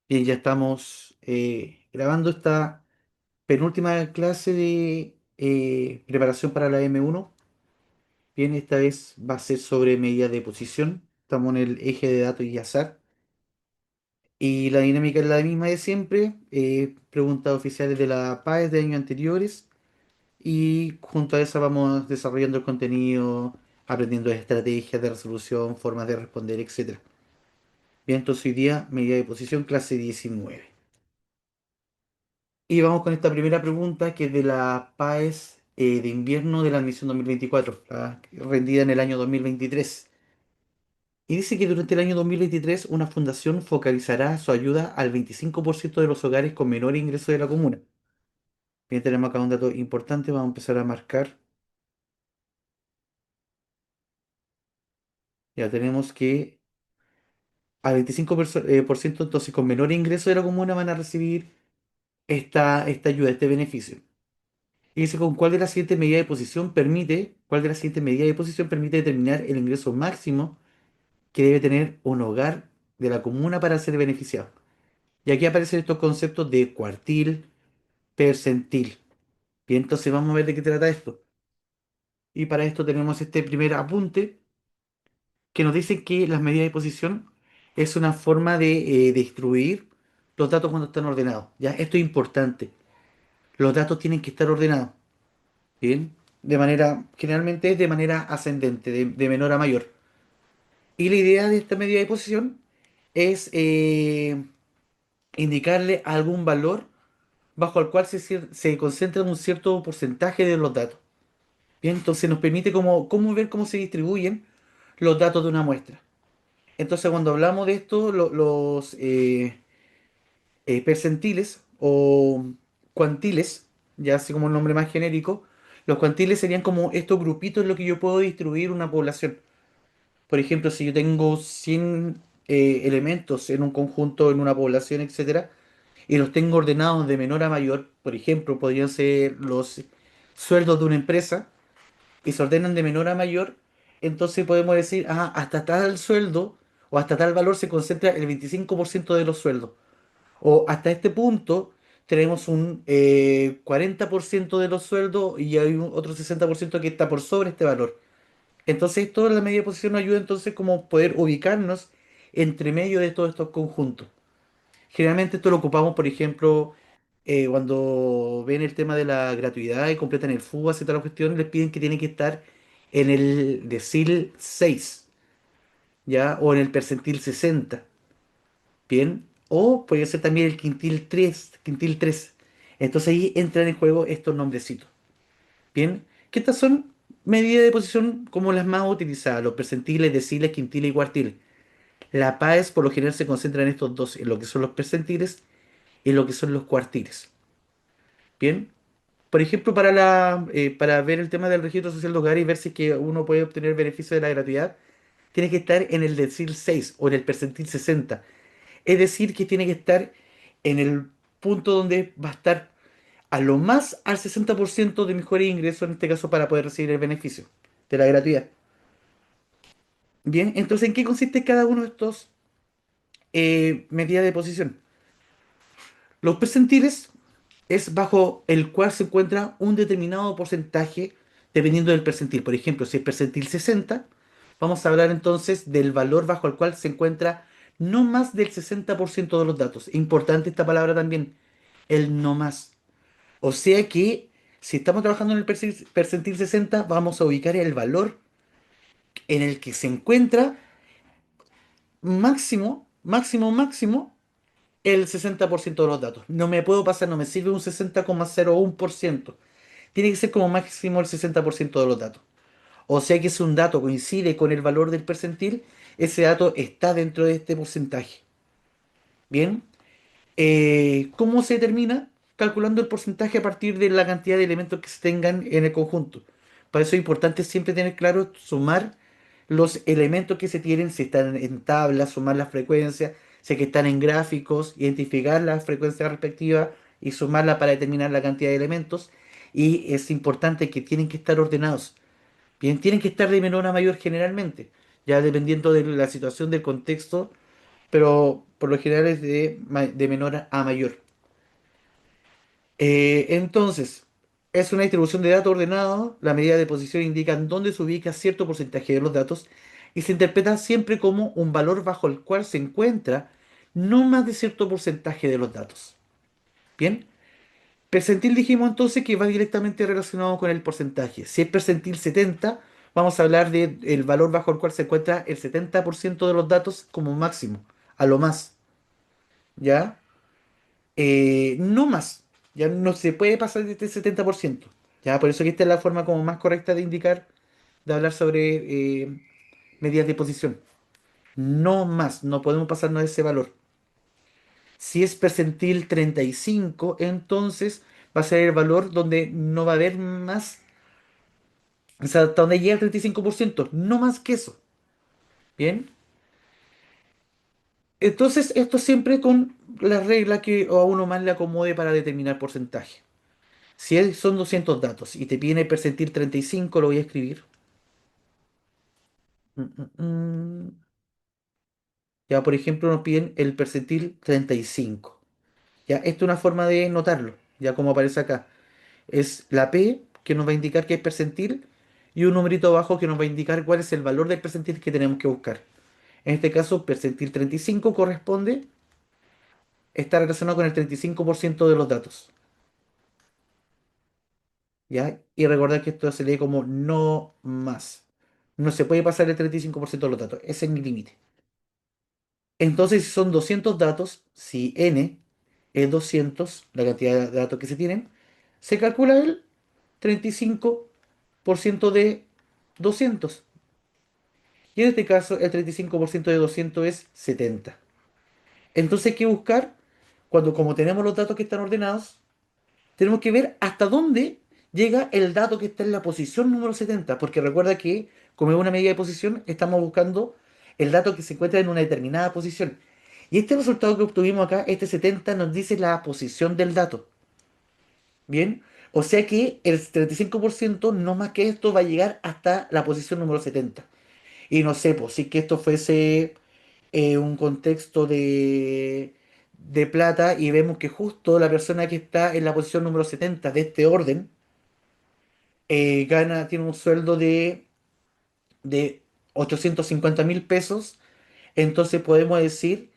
Bien, ya estamos grabando esta penúltima clase de preparación para la M1. Bien, esta vez va a ser sobre medida de posición. Estamos en el eje de datos y azar. Y la dinámica es la misma de siempre. Preguntas oficiales de la PAES de años anteriores. Y junto a esa vamos desarrollando el contenido, aprendiendo estrategias de resolución, formas de responder, etcétera. Bien, entonces hoy día medida de posición clase 19. Y vamos con esta primera pregunta que es de la PAES de invierno de la admisión 2024, rendida en el año 2023. Y dice que durante el año 2023 una fundación focalizará su ayuda al 25% de los hogares con menor ingreso de la comuna. Bien, tenemos acá un dato importante, vamos a empezar a marcar. Ya tenemos que al 25% ciento entonces con menor ingreso de la comuna van a recibir esta ayuda, este beneficio. Y dice con cuál de las siguientes medidas de posición permite determinar el ingreso máximo que debe tener un hogar de la comuna para ser beneficiado. Y aquí aparecen estos conceptos de cuartil, percentil. Bien, entonces vamos a ver de qué trata esto. Y para esto tenemos este primer apunte que nos dice que las medidas de posición es una forma de distribuir los datos cuando están ordenados. Ya, esto es importante. Los datos tienen que estar ordenados. Bien, generalmente es de manera ascendente, de menor a mayor. Y la idea de esta medida de posición es indicarle algún valor bajo el cual se concentra un cierto porcentaje de los datos. Bien, entonces nos permite cómo ver cómo se distribuyen los datos de una muestra. Entonces cuando hablamos de esto, los percentiles o cuantiles, ya así como el nombre más genérico, los cuantiles serían como estos grupitos en los que yo puedo distribuir una población. Por ejemplo, si yo tengo 100 elementos en un conjunto, en una población, etcétera, y los tengo ordenados de menor a mayor, por ejemplo, podrían ser los sueldos de una empresa, y se ordenan de menor a mayor, entonces podemos decir, hasta tal sueldo o hasta tal valor se concentra el 25% de los sueldos. O hasta este punto tenemos un 40% de los sueldos y hay otro 60% que está por sobre este valor. Entonces, toda la medida de posición nos ayuda entonces como poder ubicarnos entre medio de todos estos conjuntos. Generalmente esto lo ocupamos, por ejemplo, cuando ven el tema de la gratuidad y completan el FUGAS y toda la cuestión, les piden que tienen que estar en el decil 6, ¿ya? O en el percentil 60, ¿bien? O puede ser también el quintil tres. Entonces ahí entran en juego estos nombrecitos, ¿bien? Que estas son medidas de posición como las más utilizadas, los percentiles, deciles, quintiles y cuartiles. La PAES por lo general se concentra en estos dos, en lo que son los percentiles y lo que son los cuartiles. Bien, por ejemplo, para ver el tema del registro social de hogar y ver si es que uno puede obtener beneficio de la gratuidad, tiene que estar en el decil 6 o en el percentil 60. Es decir, que tiene que estar en el punto donde va a estar a lo más al 60% de mejores ingresos, en este caso, para poder recibir el beneficio de la gratuidad. Bien, entonces, ¿en qué consiste cada uno de estos medidas de posición? Los percentiles es bajo el cual se encuentra un determinado porcentaje dependiendo del percentil. Por ejemplo, si es percentil 60, vamos a hablar entonces del valor bajo el cual se encuentra no más del 60% de los datos. Importante esta palabra también, el no más. O sea que si estamos trabajando en el percentil 60, vamos a ubicar el valor en el que se encuentra máximo, máximo, máximo el 60% de los datos. No me puedo pasar, no me sirve un 60,01%. Tiene que ser como máximo el 60% de los datos. O sea que si un dato coincide con el valor del percentil, ese dato está dentro de este porcentaje. Bien, ¿cómo se determina? Calculando el porcentaje a partir de la cantidad de elementos que se tengan en el conjunto. Para eso es importante siempre tener claro sumar los elementos que se tienen, si están en tablas, sumar las frecuencias, si que están en gráficos, identificar la frecuencia respectiva y sumarla para determinar la cantidad de elementos. Y es importante que tienen que estar ordenados. Bien, tienen que estar de menor a mayor generalmente, ya dependiendo de la situación del contexto. pero por lo general es de menor a mayor. Entonces, es una distribución de datos ordenado. La medida de posición indica dónde se ubica cierto porcentaje de los datos y se interpreta siempre como un valor bajo el cual se encuentra no más de cierto porcentaje de los datos. Bien, percentil dijimos entonces que va directamente relacionado con el porcentaje. Si es percentil 70, vamos a hablar del valor bajo el cual se encuentra el 70% de los datos como máximo, a lo más, ¿ya? No más, ya no se puede pasar de este 70%. Ya, por eso que esta es la forma como más correcta de indicar, de hablar sobre medidas de posición. No más, no podemos pasarnos de ese valor. Si es percentil 35, entonces va a ser el valor donde no va a haber más, o sea, hasta donde llega el 35%, no más que eso. Bien, entonces esto siempre con la regla que a uno más le acomode para determinar porcentaje. Si son 200 datos y te piden el percentil 35, lo voy a escribir. Mm, mm, mm. Ya, por ejemplo, nos piden el percentil 35. Ya, esto es una forma de notarlo, ya como aparece acá. Es la P que nos va a indicar que es percentil y un numerito abajo que nos va a indicar cuál es el valor del percentil que tenemos que buscar. En este caso, percentil 35 corresponde, está relacionado con el 35% de los datos. ¿Ya? Y recordar que esto se lee como no más. No se puede pasar el 35% de los datos. Ese es mi límite. Entonces, si son 200 datos, si n es 200, la cantidad de datos que se tienen, se calcula el 35% de 200. Y en este caso, el 35% de 200 es 70. Entonces hay que buscar, cuando como tenemos los datos que están ordenados, tenemos que ver hasta dónde llega el dato que está en la posición número 70, porque recuerda que, como es una medida de posición, estamos buscando el dato que se encuentra en una determinada posición. Y este resultado que obtuvimos acá, este 70, nos dice la posición del dato. ¿Bien? O sea que el 35% no más que esto va a llegar hasta la posición número 70. Y no sé, pues si que esto fuese un contexto de plata y vemos que justo la persona que está en la posición número 70 de este orden tiene un sueldo de 850.000 pesos, entonces podemos decir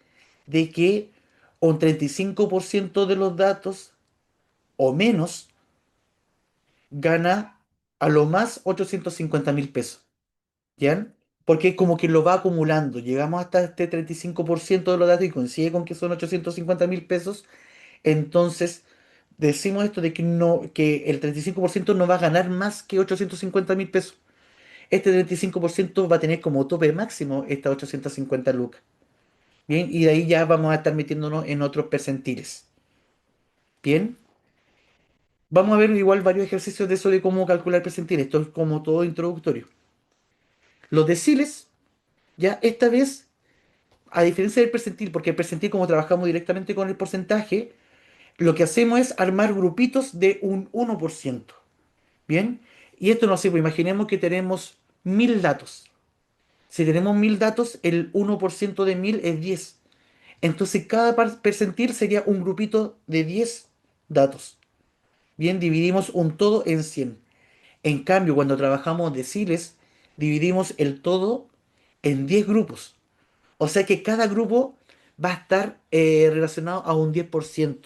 de que un 35% de los datos o menos gana a lo más 850.000 pesos. ¿Ya? Porque como que lo va acumulando. Llegamos hasta este 35% de los datos y coincide con que son 850.000 pesos. Entonces, decimos esto de que, no, que el 35% no va a ganar más que 850.000 pesos. Este 35% va a tener como tope máximo estas 850 lucas. Bien, y de ahí ya vamos a estar metiéndonos en otros percentiles. Bien, vamos a ver igual varios ejercicios de eso de cómo calcular percentiles. Esto es como todo introductorio. Los deciles, ya esta vez, a diferencia del percentil, porque el percentil, como trabajamos directamente con el porcentaje, lo que hacemos es armar grupitos de un 1%. Bien, y esto no sé, pues imaginemos que tenemos 1000 datos. Si tenemos 1000 datos, el 1% de 1000 es 10. Entonces cada percentil sería un grupito de 10 datos. Bien, dividimos un todo en 100. En cambio, cuando trabajamos deciles, dividimos el todo en 10 grupos. O sea que cada grupo va a estar relacionado a un 10%.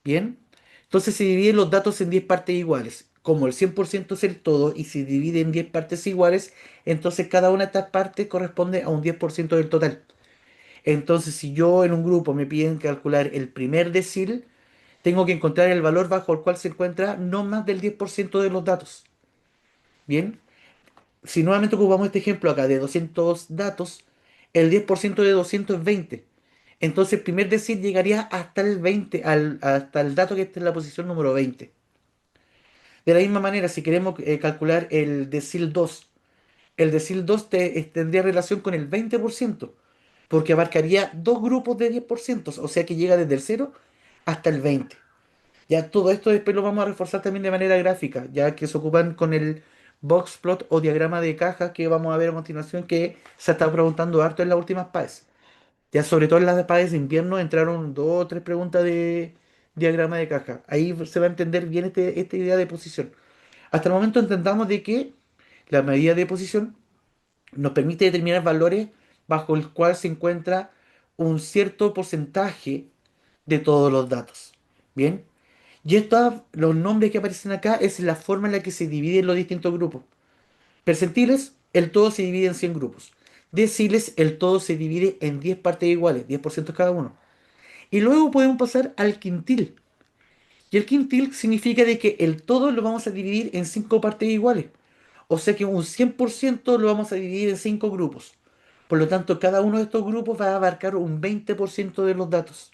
Bien, entonces se dividen los datos en 10 partes iguales. Como el 100% es el todo y se divide en 10 partes iguales, entonces cada una de estas partes corresponde a un 10% del total. Entonces, si yo en un grupo me piden calcular el primer decil, tengo que encontrar el valor bajo el cual se encuentra no más del 10% de los datos. Bien, si nuevamente ocupamos este ejemplo acá de 200 datos, el 10% de 200 es 20. Entonces el primer decil llegaría hasta el 20, hasta el dato que está en la posición número 20. De la misma manera, si queremos calcular el decil 2 tendría relación con el 20%, porque abarcaría dos grupos de 10%, o sea que llega desde el 0 hasta el 20. Ya todo esto después lo vamos a reforzar también de manera gráfica, ya que se ocupan con el box plot o diagrama de caja que vamos a ver a continuación que se está preguntando harto en las últimas PAES. Ya sobre todo en las pares de invierno entraron dos o tres preguntas de diagrama de caja. Ahí se va a entender bien esta idea de posición. Hasta el momento entendamos de que la medida de posición nos permite determinar valores bajo el cual se encuentra un cierto porcentaje de todos los datos. Bien, y estos, los nombres que aparecen acá es la forma en la que se dividen los distintos grupos. Percentiles, el todo se divide en 100 grupos. Deciles, el todo se divide en 10 partes iguales, 10% cada uno. Y luego podemos pasar al quintil. Y el quintil significa de que el todo lo vamos a dividir en 5 partes iguales. O sea que un 100% lo vamos a dividir en 5 grupos. Por lo tanto, cada uno de estos grupos va a abarcar un 20% de los datos.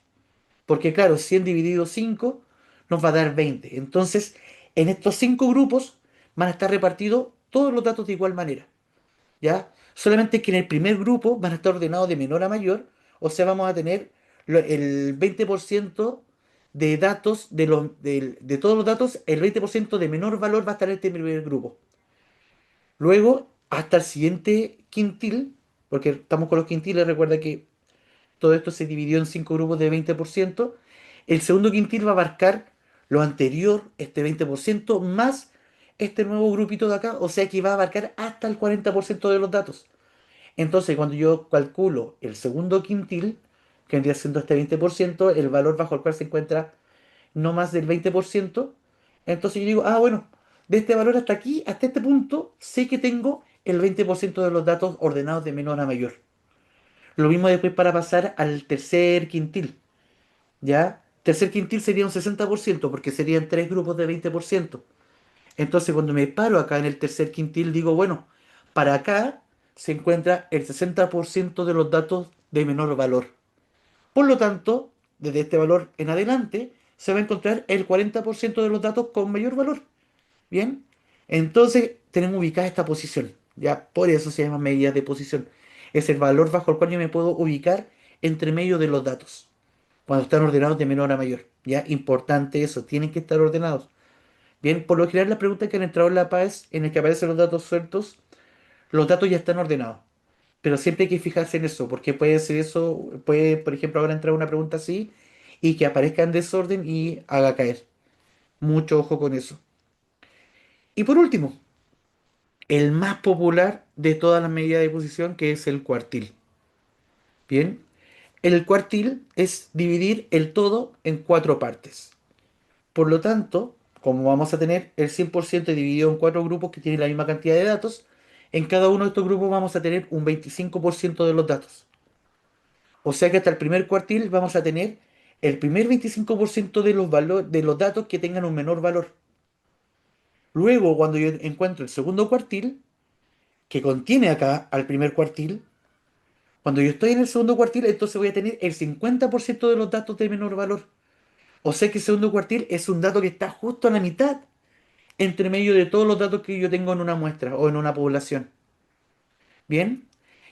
Porque claro, 100 dividido 5 nos va a dar 20. Entonces, en estos 5 grupos van a estar repartidos todos los datos de igual manera. ¿Ya? Solamente que en el primer grupo van a estar ordenados de menor a mayor, o sea, vamos a tener el 20% de datos, de todos los datos, el 20% de menor valor va a estar en este primer grupo. Luego, hasta el siguiente quintil, porque estamos con los quintiles, recuerda que todo esto se dividió en 5 grupos de 20%, el segundo quintil va a abarcar lo anterior, este 20%, más este nuevo grupito de acá, o sea que va a abarcar hasta el 40% de los datos. Entonces, cuando yo calculo el segundo quintil, que vendría siendo este 20%, el valor bajo el cual se encuentra no más del 20%, entonces yo digo, ah, bueno, de este valor hasta aquí, hasta este punto, sé que tengo el 20% de los datos ordenados de menor a mayor. Lo mismo después para pasar al tercer quintil, ¿ya? Tercer quintil sería un 60%, porque serían tres grupos de 20%. Entonces, cuando me paro acá en el tercer quintil, digo, bueno, para acá se encuentra el 60% de los datos de menor valor. Por lo tanto, desde este valor en adelante, se va a encontrar el 40% de los datos con mayor valor. Bien, entonces tenemos ubicada esta posición. Ya, por eso se llama medida de posición. Es el valor bajo el cual yo me puedo ubicar entre medio de los datos, cuando están ordenados de menor a mayor. Ya, importante eso, tienen que estar ordenados. Bien, por lo general las preguntas que han entrado en la PAES, en el que aparecen los datos sueltos, los datos ya están ordenados. Pero siempre hay que fijarse en eso, porque puede ser eso, puede, por ejemplo, ahora entrar una pregunta así y que aparezca en desorden y haga caer. Mucho ojo con eso. Y por último, el más popular de todas las medidas de posición, que es el cuartil. Bien, el cuartil es dividir el todo en cuatro partes. Por lo tanto, como vamos a tener el 100% dividido en cuatro grupos que tienen la misma cantidad de datos, en cada uno de estos grupos vamos a tener un 25% de los datos. O sea que hasta el primer cuartil vamos a tener el primer 25% de de los datos que tengan un menor valor. Luego, cuando yo encuentro el segundo cuartil, que contiene acá al primer cuartil, cuando yo estoy en el segundo cuartil, entonces voy a tener el 50% de los datos de menor valor. O sea que el segundo cuartil es un dato que está justo a la mitad entre medio de todos los datos que yo tengo en una muestra o en una población. Bien,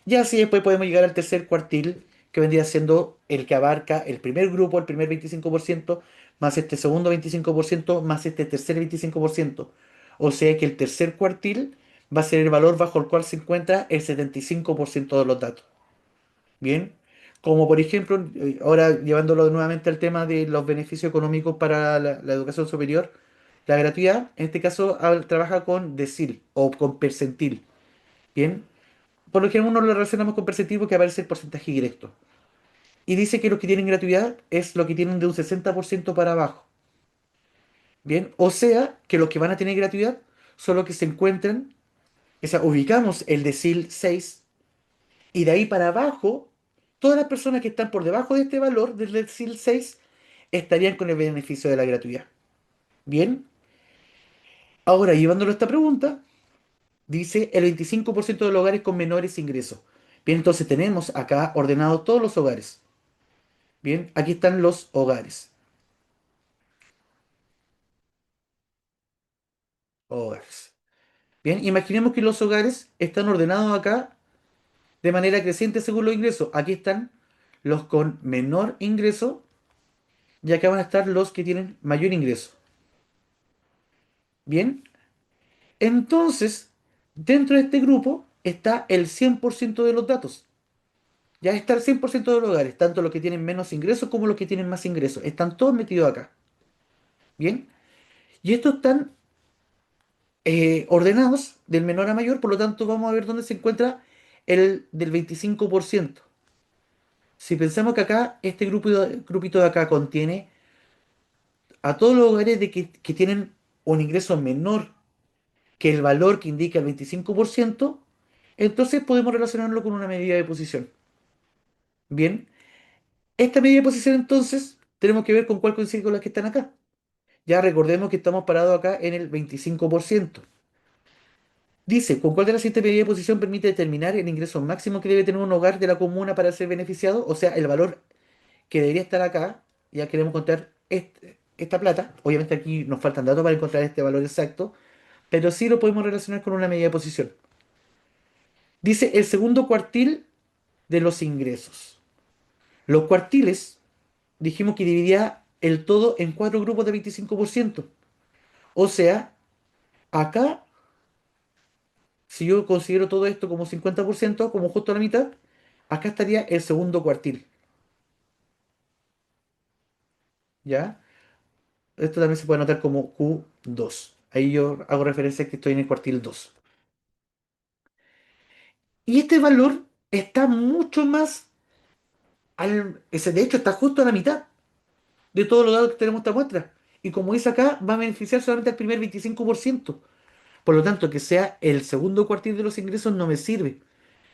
y así después podemos llegar al tercer cuartil, que vendría siendo el que abarca el primer grupo, el primer 25%, más este segundo 25%, más este tercer 25%. O sea que el tercer cuartil va a ser el valor bajo el cual se encuentra el 75% de los datos. Bien, como por ejemplo, ahora llevándolo nuevamente al tema de los beneficios económicos para la educación superior, la gratuidad, en este caso, trabaja con decil o con percentil. Bien, por lo que uno lo relacionamos con percentil porque aparece el porcentaje directo. Y dice que los que tienen gratuidad es lo que tienen de un 60% para abajo. Bien, o sea que los que van a tener gratuidad son los que se encuentran, o sea, ubicamos el decil 6 y de ahí para abajo, todas las personas que están por debajo de este valor del decil 6 estarían con el beneficio de la gratuidad. Bien, ahora llevándolo a esta pregunta, dice el 25% de los hogares con menores ingresos. Bien, entonces tenemos acá ordenados todos los hogares. Bien, aquí están los hogares. Hogares. Bien, imaginemos que los hogares están ordenados acá de manera creciente según los ingresos. Aquí están los con menor ingreso y acá van a estar los que tienen mayor ingreso. Bien, entonces, dentro de este grupo está el 100% de los datos. Ya está el 100% de los hogares, tanto los que tienen menos ingresos como los que tienen más ingresos. Están todos metidos acá. Bien. Y estos están ordenados del menor a mayor, por lo tanto vamos a ver dónde se encuentra el del 25%. Si pensamos que acá, este grupito de acá contiene a todos los hogares que tienen un ingreso menor que el valor que indica el 25%, entonces podemos relacionarlo con una medida de posición. Bien, esta medida de posición entonces tenemos que ver con cuál coincide con las que están acá. Ya recordemos que estamos parados acá en el 25%. Dice, ¿con cuál de las siguientes medidas de posición permite determinar el ingreso máximo que debe tener un hogar de la comuna para ser beneficiado? O sea, el valor que debería estar acá, ya queremos encontrar esta plata. Obviamente aquí nos faltan datos para encontrar este valor exacto, pero sí lo podemos relacionar con una medida de posición. Dice el segundo cuartil de los ingresos. Los cuartiles, dijimos que dividía el todo en cuatro grupos de 25%. O sea, acá, si yo considero todo esto como 50%, como justo la mitad, acá estaría el segundo cuartil. ¿Ya? Esto también se puede anotar como Q2. Ahí yo hago referencia a que estoy en el cuartil 2. Y este valor está mucho más de hecho, está justo a la mitad de todos los datos que tenemos en esta muestra. Y como dice acá, va a beneficiar solamente al primer 25%. Por lo tanto, que sea el segundo cuartil de los ingresos no me sirve.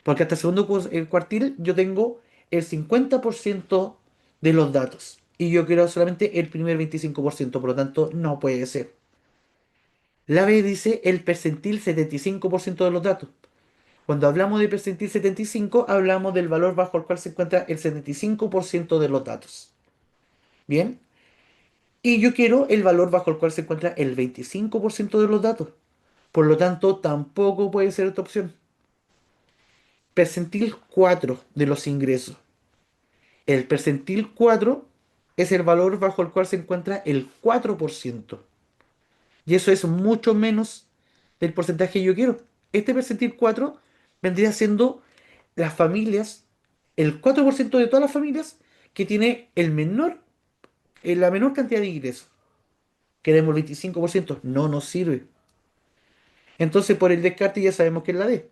Porque hasta el segundo el cuartil yo tengo el 50% de los datos. Y yo quiero solamente el primer 25%. Por lo tanto, no puede ser. La B dice el percentil 75% de los datos. Cuando hablamos de percentil 75, hablamos del valor bajo el cual se encuentra el 75% de los datos. Bien. Y yo quiero el valor bajo el cual se encuentra el 25% de los datos. Por lo tanto, tampoco puede ser esta opción. Percentil 4 de los ingresos. El percentil 4 es el valor bajo el cual se encuentra el 4%. Y eso es mucho menos del porcentaje que yo quiero. Este percentil 4 vendría siendo las familias, el 4% de todas las familias que tiene la menor cantidad de ingresos. Queremos el 25%, no nos sirve. Entonces, por el descarte ya sabemos que es la D.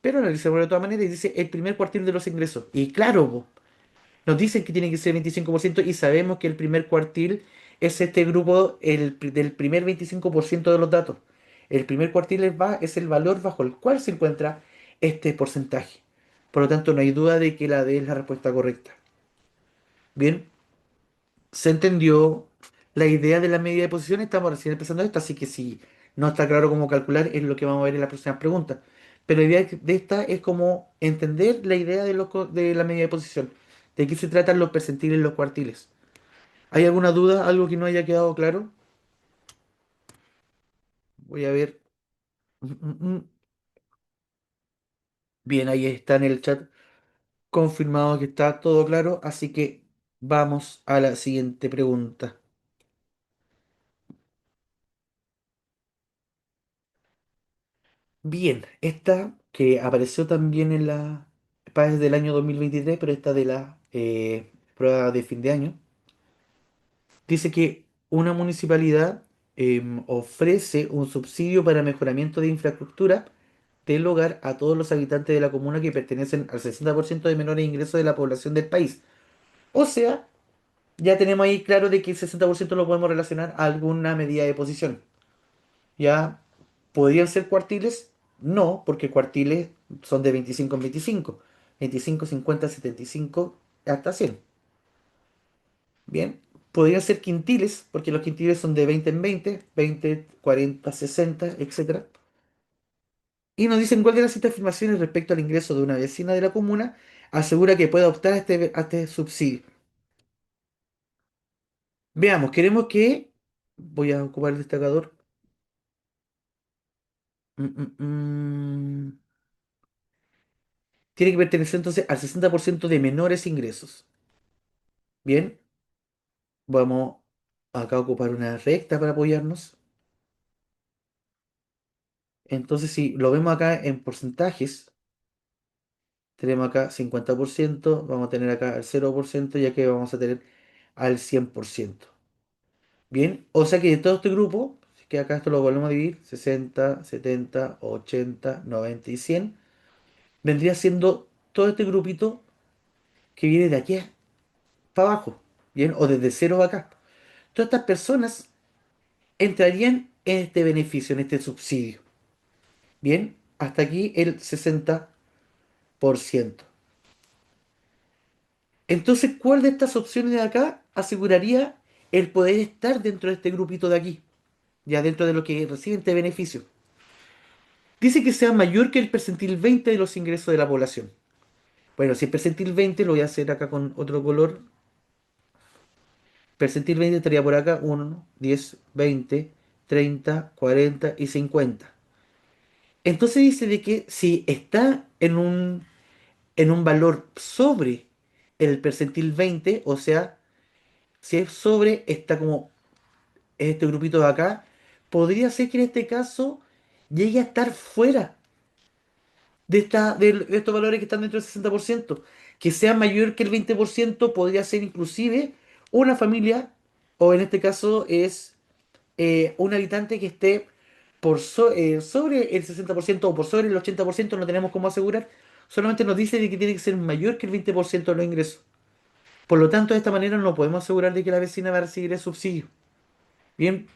Pero analicemos de todas maneras y dice el primer cuartil de los ingresos. Y claro, po, nos dicen que tiene que ser 25% y sabemos que el primer cuartil es este grupo del primer 25% de los datos. El primer cuartil es el valor bajo el cual se encuentra este porcentaje. Por lo tanto, no hay duda de que la D es la respuesta correcta. Bien, se entendió la idea de la medida de posición. Estamos recién empezando esto, así que si no está claro cómo calcular, es lo que vamos a ver en las próximas preguntas. Pero la idea de esta es como entender la idea de la medida de posición. ¿De qué se tratan los percentiles y los cuartiles? ¿Hay alguna duda? ¿Algo que no haya quedado claro? Voy a ver. Mm, mm, mm. Bien, ahí está en el chat confirmado que está todo claro, así que vamos a la siguiente pregunta. Bien, esta que apareció también en la PAES del año 2023, pero esta de la prueba de fin de año, dice que una municipalidad ofrece un subsidio para mejoramiento de infraestructura del hogar a todos los habitantes de la comuna que pertenecen al 60% de menores ingresos de la población del país. O sea, ya tenemos ahí claro de que el 60% lo podemos relacionar a alguna medida de posición. ¿Ya podrían ser cuartiles? No, porque cuartiles son de 25 en 25. 25, 50, 75, hasta 100. Bien. Podrían ser quintiles, porque los quintiles son de 20 en 20, 20, 40, 60, etcétera. Y nos dicen cuál de las siguientes afirmaciones respecto al ingreso de una vecina de la comuna asegura que pueda optar a este subsidio. Veamos, queremos que... Voy a ocupar el destacador. Mm, mm, mm. Tiene que pertenecer entonces al 60% de menores ingresos. Bien, vamos acá a ocupar una recta para apoyarnos. Entonces, si lo vemos acá en porcentajes, Tenemos acá 50%, vamos a tener acá el 0%, ya que vamos a tener al 100%. Bien, o sea que de todo este grupo, que acá esto lo volvemos a dividir, 60, 70, 80, 90 y 100, vendría siendo todo este grupito que viene de aquí para abajo, bien, o desde cero para acá. Todas estas personas entrarían en este beneficio, en este subsidio. Bien, hasta aquí el 60%. Entonces, ¿cuál de estas opciones de acá aseguraría el poder estar dentro de este grupito de aquí? Ya dentro de lo que reciben este beneficio. Dice que sea mayor que el percentil 20 de los ingresos de la población. Bueno, si es percentil 20, lo voy a hacer acá con otro color. Percentil 20 estaría por acá: 1, 10, 20, 30, 40 y 50. Entonces dice de que si está en un valor sobre el percentil 20, o sea, si es sobre, está como este grupito de acá, podría ser que en este caso llegue a estar fuera de estos valores que están dentro del 60%. Que sea mayor que el 20% podría ser inclusive una familia, o en este caso es un habitante que esté sobre el 60% o por sobre el 80%, no tenemos cómo asegurar. Solamente nos dice de que tiene que ser mayor que el 20% de los ingresos. Por lo tanto, de esta manera no podemos asegurar de que la vecina va a recibir el subsidio. Bien,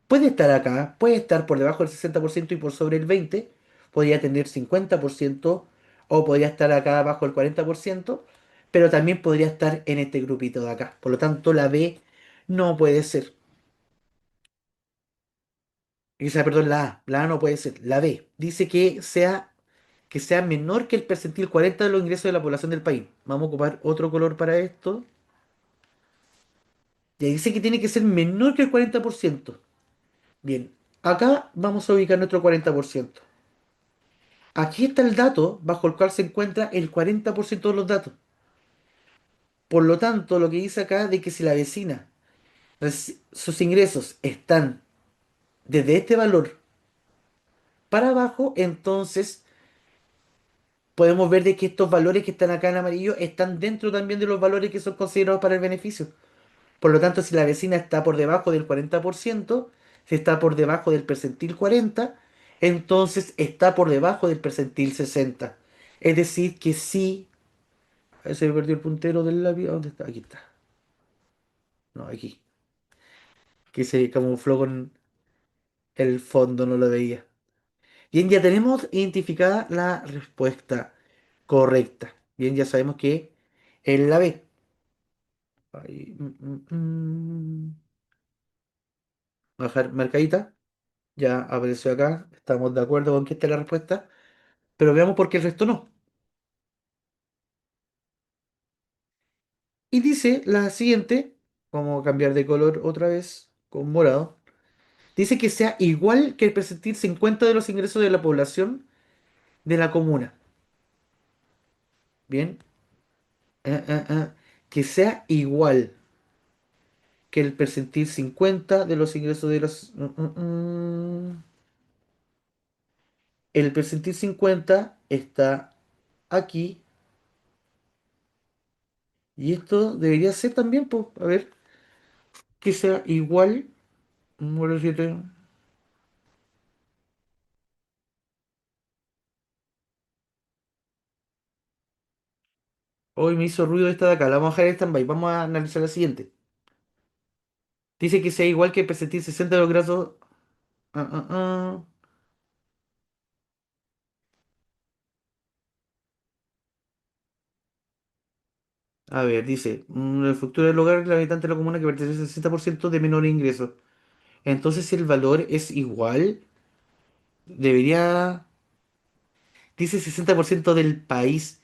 puede estar acá, puede estar por debajo del 60% y por sobre el 20%, podría tener 50% o podría estar acá abajo el 40%, pero también podría estar en este grupito de acá. Por lo tanto, la B no puede ser. Perdón, la A no puede ser. La B dice que sea menor que el percentil 40 de los ingresos de la población del país. Vamos a ocupar otro color para esto. Ya dice que tiene que ser menor que el 40%. Bien, acá vamos a ubicar nuestro 40%. Aquí está el dato bajo el cual se encuentra el 40% de los datos. Por lo tanto, lo que dice acá de que si la vecina, sus ingresos están desde este valor para abajo, entonces podemos ver de que estos valores que están acá en amarillo están dentro también de los valores que son considerados para el beneficio. Por lo tanto, si la vecina está por debajo del 40%, si está por debajo del percentil 40, entonces está por debajo del percentil 60. Es decir, que sí. Ahí se me perdió el puntero del lápiz. ¿Dónde está? Aquí está. No, aquí. Que se camufló con el fondo, no lo veía. Bien, ya tenemos identificada la respuesta correcta. Bien, ya sabemos que es la B. Ahí, bajar marcadita. Ya apareció acá. Estamos de acuerdo con que esta es la respuesta. Pero veamos por qué el resto no. Y dice la siguiente. Vamos a cambiar de color otra vez con morado. Dice que sea igual que el percentil 50 de los ingresos de la población de la comuna. Bien. Que sea igual que el percentil 50 de los ingresos de los... El percentil 50 está aquí. Y esto debería ser también, pues, a ver, que sea igual. Número 7. Hoy me hizo ruido esta de acá. La vamos a dejar en stand-by. Vamos a analizar la siguiente. Dice que sea igual que el percentil 60 de los grados. Ah, ah, ah. A ver, dice, la estructura del hogar del habitante de la comuna que pertenece al 60% de menor ingreso. Entonces, si el valor es igual, debería... Dice 60% del país.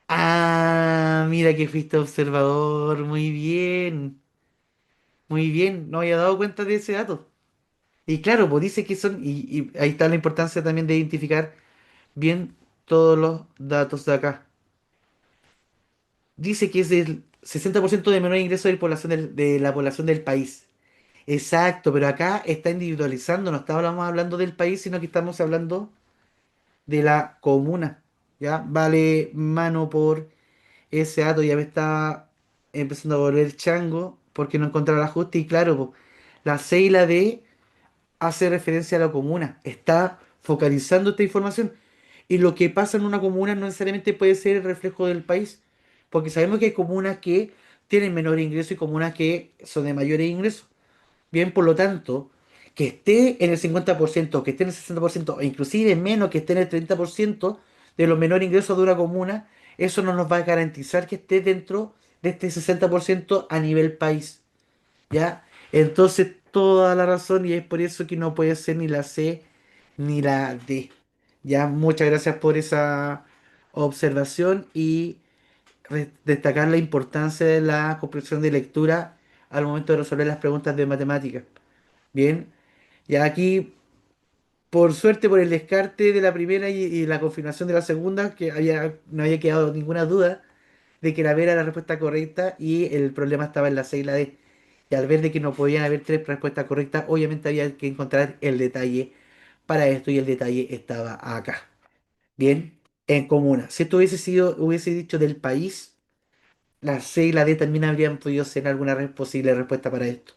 Ah, mira que fuiste observador. Muy bien. Muy bien. No había dado cuenta de ese dato. Y claro, pues dice que son... Y ahí está la importancia también de identificar bien todos los datos de acá. Dice que es del 60% de menor ingreso de la población del país. Exacto, pero acá está individualizando, no estamos hablando del país, sino que estamos hablando de la comuna. ¿ya? Vale mano por ese dato, ya me está empezando a volver chango porque no encontrar el ajuste y claro, po, la C y la D hace referencia a la comuna, está focalizando esta información. Y lo que pasa en una comuna no necesariamente puede ser el reflejo del país, porque sabemos que hay comunas que tienen menor ingreso y comunas que son de mayores ingresos. Bien, por lo tanto, que esté en el 50%, que esté en el 60%, o inclusive menos que esté en el 30% de los menores ingresos de una comuna, eso no nos va a garantizar que esté dentro de este 60% a nivel país. ¿Ya? Entonces, toda la razón y es por eso que no puede ser ni la C ni la D. Ya, muchas gracias por esa observación y destacar la importancia de la comprensión de lectura al momento de resolver las preguntas de matemáticas. Bien, ya aquí, por suerte, por el descarte de la primera y la confirmación de la segunda, que no había quedado ninguna duda de que la B era la respuesta correcta y el problema estaba en la C y la D. Y al ver de que no podían haber tres respuestas correctas, obviamente había que encontrar el detalle para esto y el detalle estaba acá. Bien, en comuna. Si esto hubiese dicho del país, la C y la D también habrían podido ser alguna posible respuesta para esto.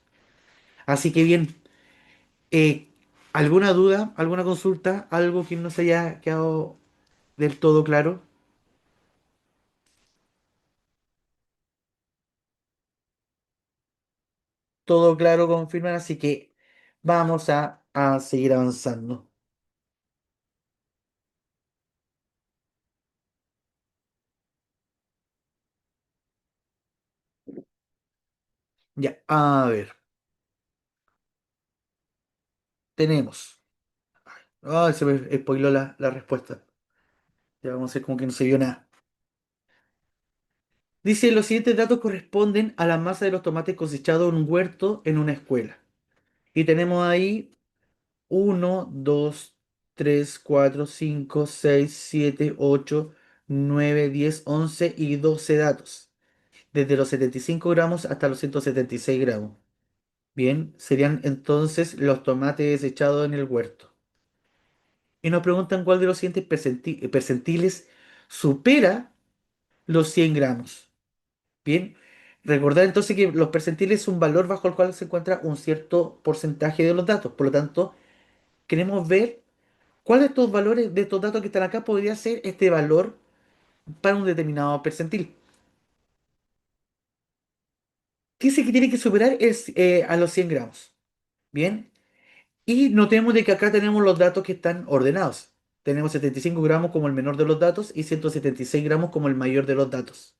Así que bien, eh, ¿alguna duda, alguna consulta, algo que no se haya quedado del todo claro? Todo claro, confirman, así que vamos a seguir avanzando. Ya, a ver, tenemos. Ah, se me spoiló la respuesta. Ya vamos a hacer como que no se vio nada. Dice, los siguientes datos corresponden a la masa de los tomates cosechados en un huerto en una escuela. Y tenemos ahí uno, 2, 3, 4, 5, 6, 7, 8, 9, 10, 11 y 12 datos. Desde los 75 gramos hasta los 176 gramos. Bien, serían entonces los tomates desechados en el huerto. Y nos preguntan cuál de los siguientes percentiles supera los 100 gramos. Bien, recordar entonces que los percentiles es un valor bajo el cual se encuentra un cierto porcentaje de los datos. Por lo tanto, queremos ver cuál de estos valores, de estos datos que están acá, podría ser este valor para un determinado percentil. Dice que tiene que superar a los 100 gramos. Bien, y notemos de que acá tenemos los datos que están ordenados. Tenemos 75 gramos como el menor de los datos y 176 gramos como el mayor de los datos.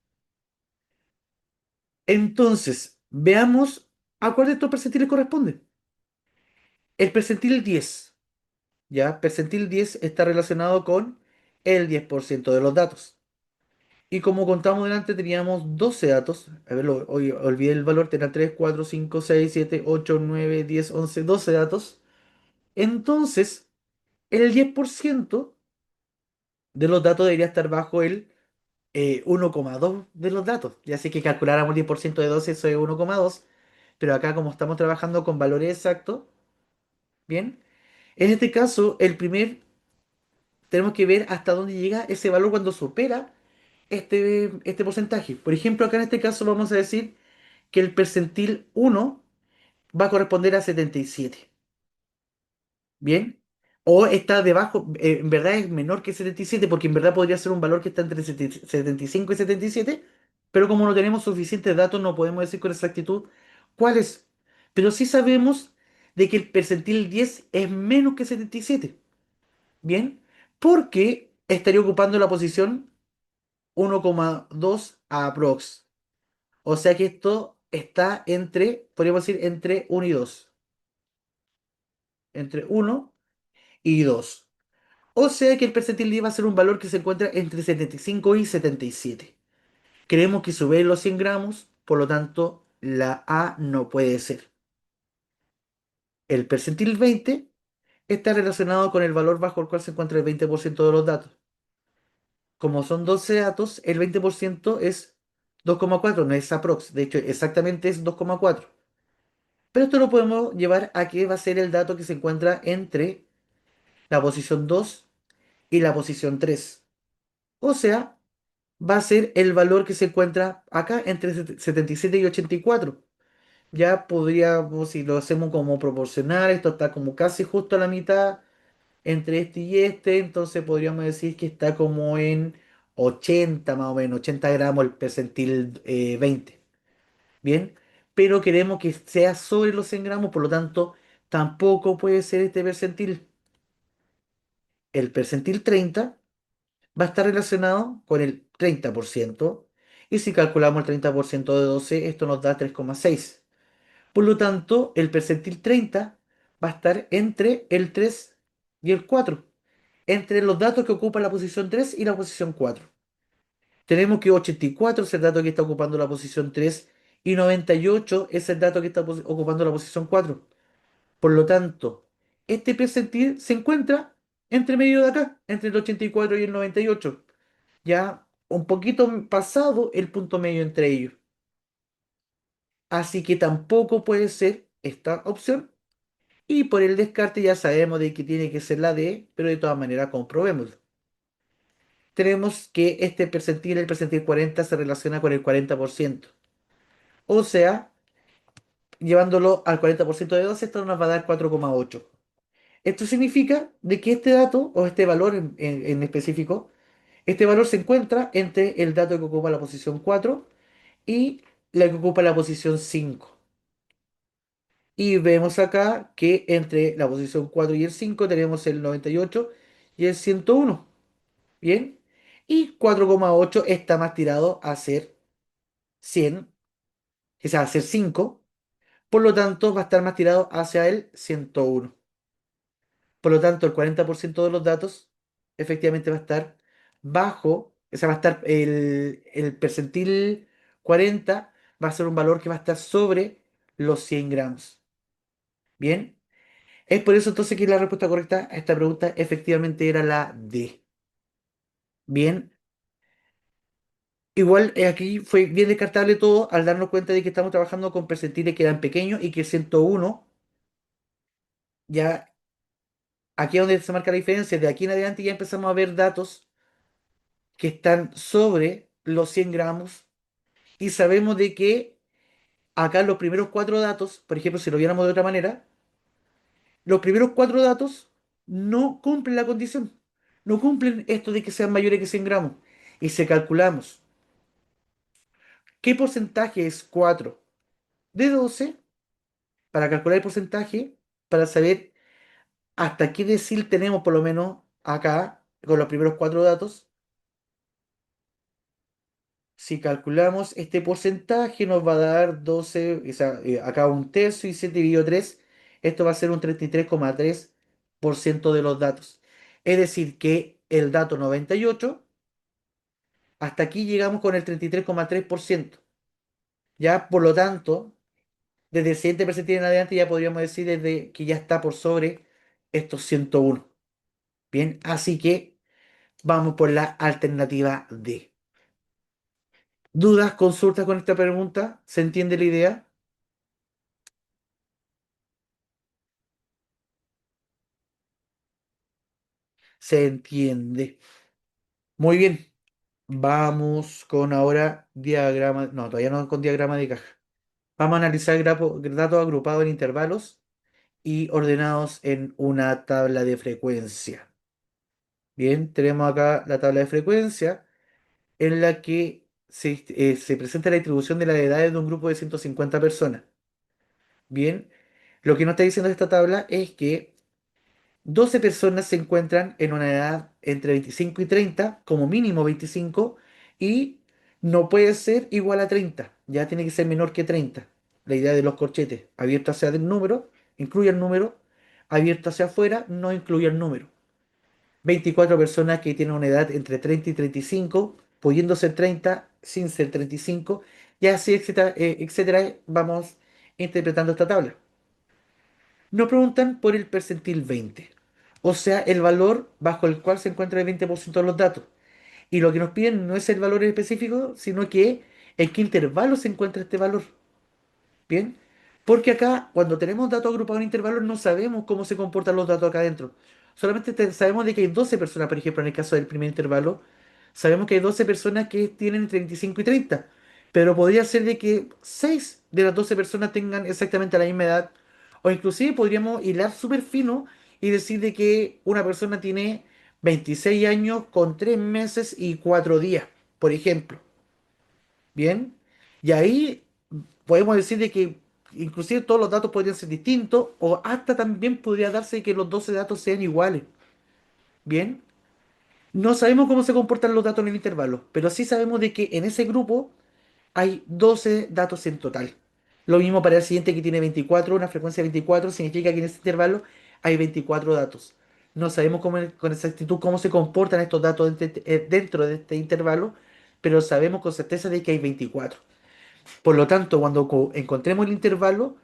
Entonces, veamos a cuál de estos percentiles corresponde. El percentil 10, ¿ya? Percentil 10 está relacionado con el 10% de los datos. Y como contamos delante, teníamos 12 datos. A ver, hoy olvidé el valor, tenía 3, 4, 5, 6, 7, 8, 9, 10, 11, 12 datos. Entonces, el 10% de los datos debería estar bajo el 1,2 de los datos. Ya sé que calculáramos el 10% de 12, eso es 1,2. Pero acá, como estamos trabajando con valores exactos, bien. En este caso, tenemos que ver hasta dónde llega ese valor cuando supera este porcentaje. Por ejemplo, acá en este caso vamos a decir que el percentil 1 va a corresponder a 77. ¿Bien? O está debajo, en verdad es menor que 77 porque en verdad podría ser un valor que está entre 75 y 77, pero como no tenemos suficientes datos no podemos decir con exactitud cuál es. Pero sí sabemos de que el percentil 10 es menos que 77. ¿Bien? Porque estaría ocupando la posición 1,2 aprox. O sea que esto está entre, podríamos decir, entre uno y 2. Entre uno y 2. O sea que el percentil 10 va a ser un valor que se encuentra entre 75 y 77. Creemos que sube los 100 gramos, por lo tanto, la A no puede ser. El percentil 20 está relacionado con el valor bajo el cual se encuentra el 20% de los datos. Como son 12 datos, el 20% es 2,4, no es aprox. De hecho, exactamente es 2,4. Pero esto lo podemos llevar a que va a ser el dato que se encuentra entre la posición 2 y la posición 3. O sea, va a ser el valor que se encuentra acá entre 77 y 84. Ya podríamos, si lo hacemos como proporcional, esto está como casi justo a la mitad entre este y este, entonces podríamos decir que está como en 80 más o menos, 80 gramos el percentil 20. Bien, pero queremos que sea sobre los 100 gramos, por lo tanto, tampoco puede ser este percentil. El percentil 30 va a estar relacionado con el 30%, y si calculamos el 30% de 12, esto nos da 3,6. Por lo tanto, el percentil 30 va a estar entre el 3 y el 4, entre los datos que ocupan la posición 3 y la posición 4. Tenemos que 84 es el dato que está ocupando la posición 3 y 98 es el dato que está ocupando la posición 4. Por lo tanto, este percentil se encuentra entre medio de acá, entre el 84 y el 98. Ya un poquito pasado el punto medio entre ellos. Así que tampoco puede ser esta opción. Y por el descarte ya sabemos de que tiene que ser la D, pero de todas maneras comprobémoslo. Tenemos que este percentil, el percentil 40, se relaciona con el 40%. O sea, llevándolo al 40% de 12, esto nos va a dar 4,8. Esto significa de que este dato, o este valor en específico, este valor se encuentra entre el dato que ocupa la posición 4 y la que ocupa la posición 5. Y vemos acá que entre la posición 4 y el 5 tenemos el 98 y el 101. Bien. Y 4,8 está más tirado a ser 100, o sea, a ser 5. Por lo tanto, va a estar más tirado hacia el 101. Por lo tanto, el 40% de los datos efectivamente va a estar bajo, o sea, va a estar el percentil 40 va a ser un valor que va a estar sobre los 100 gramos. Bien. Es por eso entonces que la respuesta correcta a esta pregunta efectivamente era la D. Bien, igual aquí fue bien descartable todo al darnos cuenta de que estamos trabajando con percentiles que eran pequeños y que 101, ya aquí es donde se marca la diferencia, de aquí en adelante ya empezamos a ver datos que están sobre los 100 gramos y sabemos de que acá los primeros cuatro datos, por ejemplo, si lo viéramos de otra manera, los primeros cuatro datos no cumplen la condición, no cumplen esto de que sean mayores que 100 gramos. Y si calculamos qué porcentaje es 4 de 12, para calcular el porcentaje, para saber hasta qué decil tenemos por lo menos acá, con los primeros cuatro datos, si calculamos este porcentaje nos va a dar 12, o sea, acá un tercio y 7 dividido 3, esto va a ser un 33,3% de los datos. Es decir, que el dato 98, hasta aquí llegamos con el 33,3%. Ya, por lo tanto, desde el siguiente percentil en adelante ya podríamos decir desde que ya está por sobre estos 101. Bien, así que vamos por la alternativa D. ¿Dudas, consultas con esta pregunta? ¿Se entiende la idea? Se entiende. Muy bien. Vamos con ahora diagrama. No, todavía no con diagrama de caja. Vamos a analizar datos agrupados en intervalos y ordenados en una tabla de frecuencia. Bien, tenemos acá la tabla de frecuencia en la que se presenta la distribución de las edades de un grupo de 150 personas. Bien, lo que nos está diciendo esta tabla es que 12 personas se encuentran en una edad entre 25 y 30, como mínimo 25, y no puede ser igual a 30, ya tiene que ser menor que 30. La idea de los corchetes, abierto hacia el número, incluye el número, abierto hacia afuera, no incluye el número. 24 personas que tienen una edad entre 30 y 35, pudiendo ser 30 sin ser 35, y así, etcétera, etcétera, vamos interpretando esta tabla. Nos preguntan por el percentil 20, o sea, el valor bajo el cual se encuentra el 20% de los datos. Y lo que nos piden no es el valor específico, sino que en qué intervalo se encuentra este valor. Bien, porque acá, cuando tenemos datos agrupados en intervalos, no sabemos cómo se comportan los datos acá adentro. Solamente sabemos de que hay 12 personas, por ejemplo, en el caso del primer intervalo, Sabemos que hay 12 personas que tienen 35 y 30, pero podría ser de que 6 de las 12 personas tengan exactamente la misma edad, o inclusive podríamos hilar súper fino y decir de que una persona tiene 26 años con 3 meses y 4 días, por ejemplo. Bien, y ahí podemos decir de que inclusive todos los datos podrían ser distintos, o hasta también podría darse que los 12 datos sean iguales. Bien, no sabemos cómo se comportan los datos en el intervalo, pero sí sabemos de que en ese grupo hay 12 datos en total. Lo mismo para el siguiente que tiene 24, una frecuencia de 24 significa que en ese intervalo hay 24 datos. No sabemos con exactitud cómo se comportan estos datos dentro de este intervalo, pero sabemos con certeza de que hay 24. Por lo tanto, cuando encontremos el intervalo,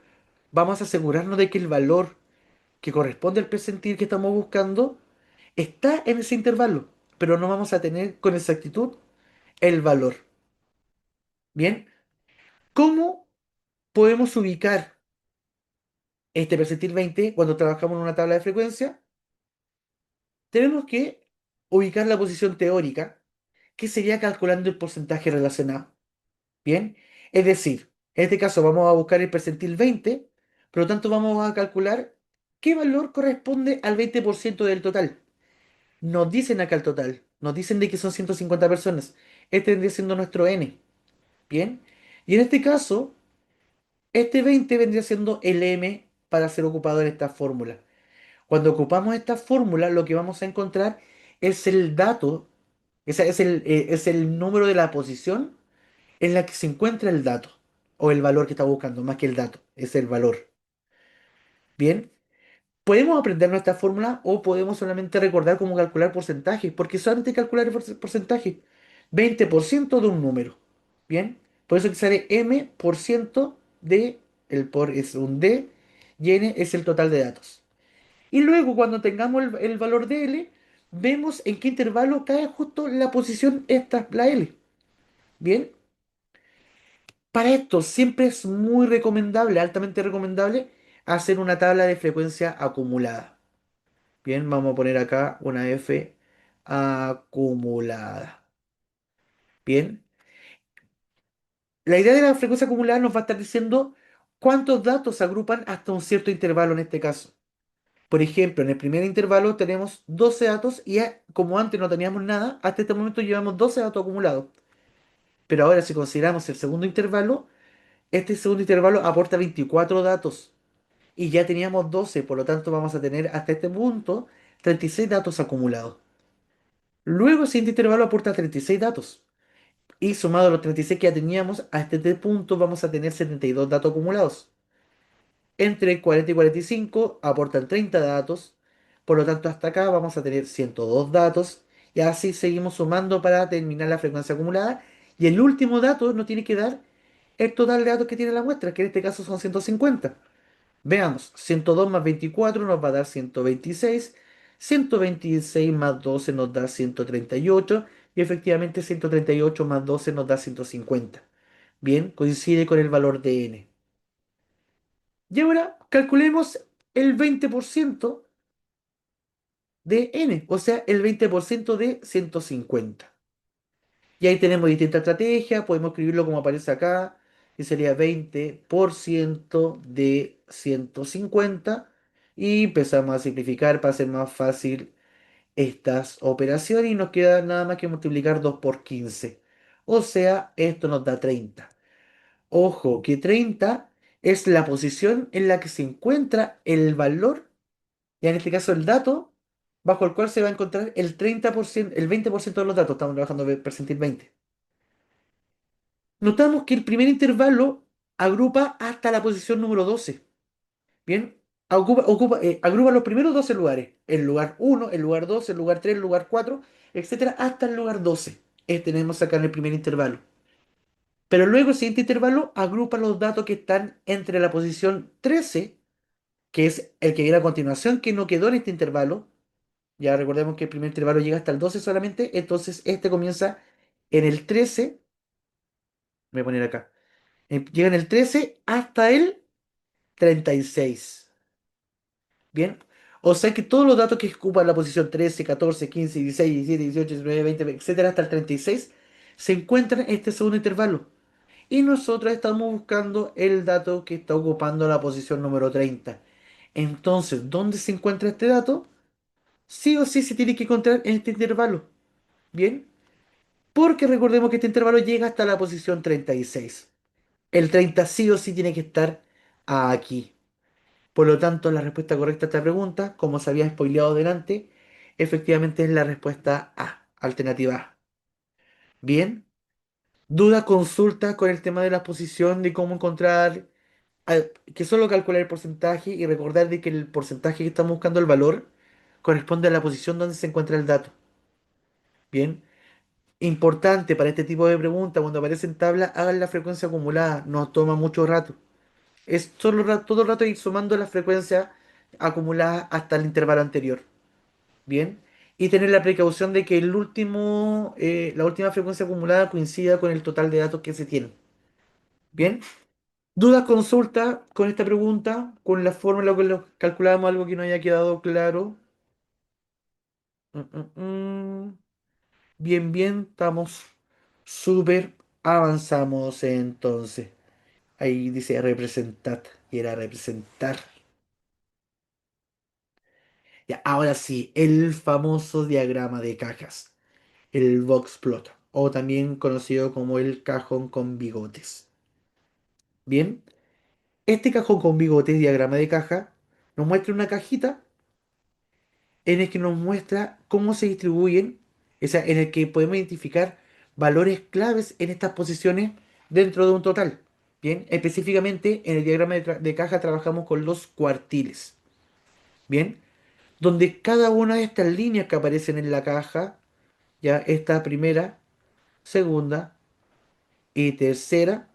vamos a asegurarnos de que el valor que corresponde al percentil que estamos buscando está en ese intervalo, pero no vamos a tener con exactitud el valor. Bien, ¿cómo podemos ubicar este percentil 20 cuando trabajamos en una tabla de frecuencia? Tenemos que ubicar la posición teórica, que sería calculando el porcentaje relacionado. Bien, es decir, en este caso vamos a buscar el percentil 20, por lo tanto vamos a calcular qué valor corresponde al 20% del total. Nos dicen acá el total, nos dicen de que son 150 personas. Este vendría siendo nuestro n. Bien, y en este caso, este 20 vendría siendo el m para ser ocupado en esta fórmula. Cuando ocupamos esta fórmula, lo que vamos a encontrar es el dato, es el número de la posición en la que se encuentra el dato, o el valor que está buscando, más que el dato, es el valor. Bien, podemos aprender nuestra fórmula o podemos solamente recordar cómo calcular porcentajes, porque solamente hay que calcular el porcentaje. 20% de un número. Bien, por eso que sale m por ciento de, el por es un d, y n es el total de datos. Y luego cuando tengamos el valor de L, vemos en qué intervalo cae justo la posición esta, la L. Bien, para esto siempre es muy recomendable, altamente recomendable, hacer una tabla de frecuencia acumulada. Bien, vamos a poner acá una F acumulada. Bien, la idea de la frecuencia acumulada nos va a estar diciendo cuántos datos se agrupan hasta un cierto intervalo en este caso. Por ejemplo, en el primer intervalo tenemos 12 datos y como antes no teníamos nada, hasta este momento llevamos 12 datos acumulados. Pero ahora si consideramos el segundo intervalo, este segundo intervalo aporta 24 datos y ya teníamos 12, por lo tanto vamos a tener hasta este punto 36 datos acumulados. Luego el siguiente intervalo aporta 36 datos y sumado a los 36 que ya teníamos, hasta este punto vamos a tener 72 datos acumulados. Entre 40 y 45 aportan 30 datos, por lo tanto hasta acá vamos a tener 102 datos y así seguimos sumando para terminar la frecuencia acumulada y el último dato nos tiene que dar el total de datos que tiene la muestra, que en este caso son 150. Veamos, 102 más 24 nos va a dar 126, 126 más 12 nos da 138 y efectivamente 138 más 12 nos da 150. Bien, coincide con el valor de n. Y ahora calculemos el 20% de n, o sea, el 20% de 150. Y ahí tenemos distintas estrategias, podemos escribirlo como aparece acá, que sería 20% de 150. Y empezamos a simplificar para hacer más fácil estas operaciones y nos queda nada más que multiplicar 2 por 15. O sea, esto nos da 30. Ojo, que 30 es la posición en la que se encuentra el valor, y en este caso el dato, bajo el cual se va a encontrar el 30%, el 20% de los datos. Estamos trabajando de percentil 20. Notamos que el primer intervalo agrupa hasta la posición número 12. Bien, agrupa los primeros 12 lugares. El lugar 1, el lugar 2, el lugar 3, el lugar 4, etcétera, hasta el lugar 12. Tenemos acá en el primer intervalo. Pero luego el siguiente intervalo agrupa los datos que están entre la posición 13, que es el que viene a continuación, que no quedó en este intervalo. Ya recordemos que el primer intervalo llega hasta el 12 solamente, entonces este comienza en el 13, voy a poner acá, llega en el 13 hasta el 36. Bien, O sea que todos los datos que ocupan la posición 13, 14, 15, 16, 17, 18, 19, 20, etcétera, hasta el 36, se encuentran en este segundo intervalo. Y nosotros estamos buscando el dato que está ocupando la posición número 30. Entonces, ¿dónde se encuentra este dato? Sí o sí se tiene que encontrar en este intervalo. ¿Bien? Porque recordemos que este intervalo llega hasta la posición 36. El 30 sí o sí tiene que estar aquí. Por lo tanto, la respuesta correcta a esta pregunta, como se había spoileado delante, efectivamente es la respuesta A, alternativa A. Bien, duda, consulta con el tema de la posición, de cómo encontrar, que solo calcular el porcentaje y recordar de que el porcentaje que estamos buscando, el valor, corresponde a la posición donde se encuentra el dato. Bien, importante para este tipo de preguntas, cuando aparece en tabla, hagan la frecuencia acumulada, no toma mucho rato. Es todo el rato ir sumando la frecuencia acumulada hasta el intervalo anterior. Bien. Y tener la precaución de que la última frecuencia acumulada coincida con el total de datos que se tienen. Bien. ¿Dudas, consulta con esta pregunta? ¿Con la forma en la que lo calculamos algo que no haya quedado claro? Mm, mm, mm. Bien, bien, estamos súper avanzamos entonces. Ahí dice representar y era representar. Ya, ahora sí, el famoso diagrama de cajas, el box plot, o también conocido como el cajón con bigotes. Bien, este cajón con bigotes, diagrama de caja, nos muestra una cajita en el que nos muestra cómo se distribuyen, o sea, en el que podemos identificar valores claves en estas posiciones dentro de un total. Bien, específicamente en el diagrama de caja trabajamos con los cuartiles. Bien, donde cada una de estas líneas que aparecen en la caja, ya esta primera, segunda y tercera,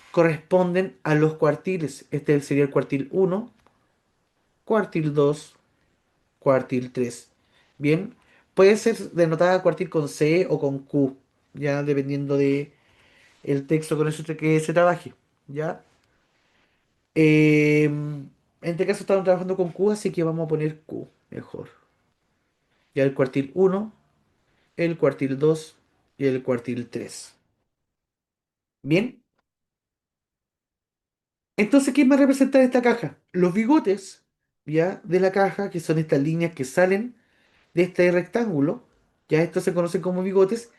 corresponden a los cuartiles. Este sería el cuartil uno, cuartil 2, cuartil 3. Bien, puede ser denotada cuartil con C o con Q, ya dependiendo de el texto con eso que se trabaje. ¿Ya? En este caso estamos trabajando con Q, así que vamos a poner Q mejor. Ya el cuartil uno, el cuartil 2 y el cuartil 3. Bien, entonces, ¿qué más representa esta caja? Los bigotes, ya, de la caja, que son estas líneas que salen de este rectángulo, ya estos se conocen como bigotes,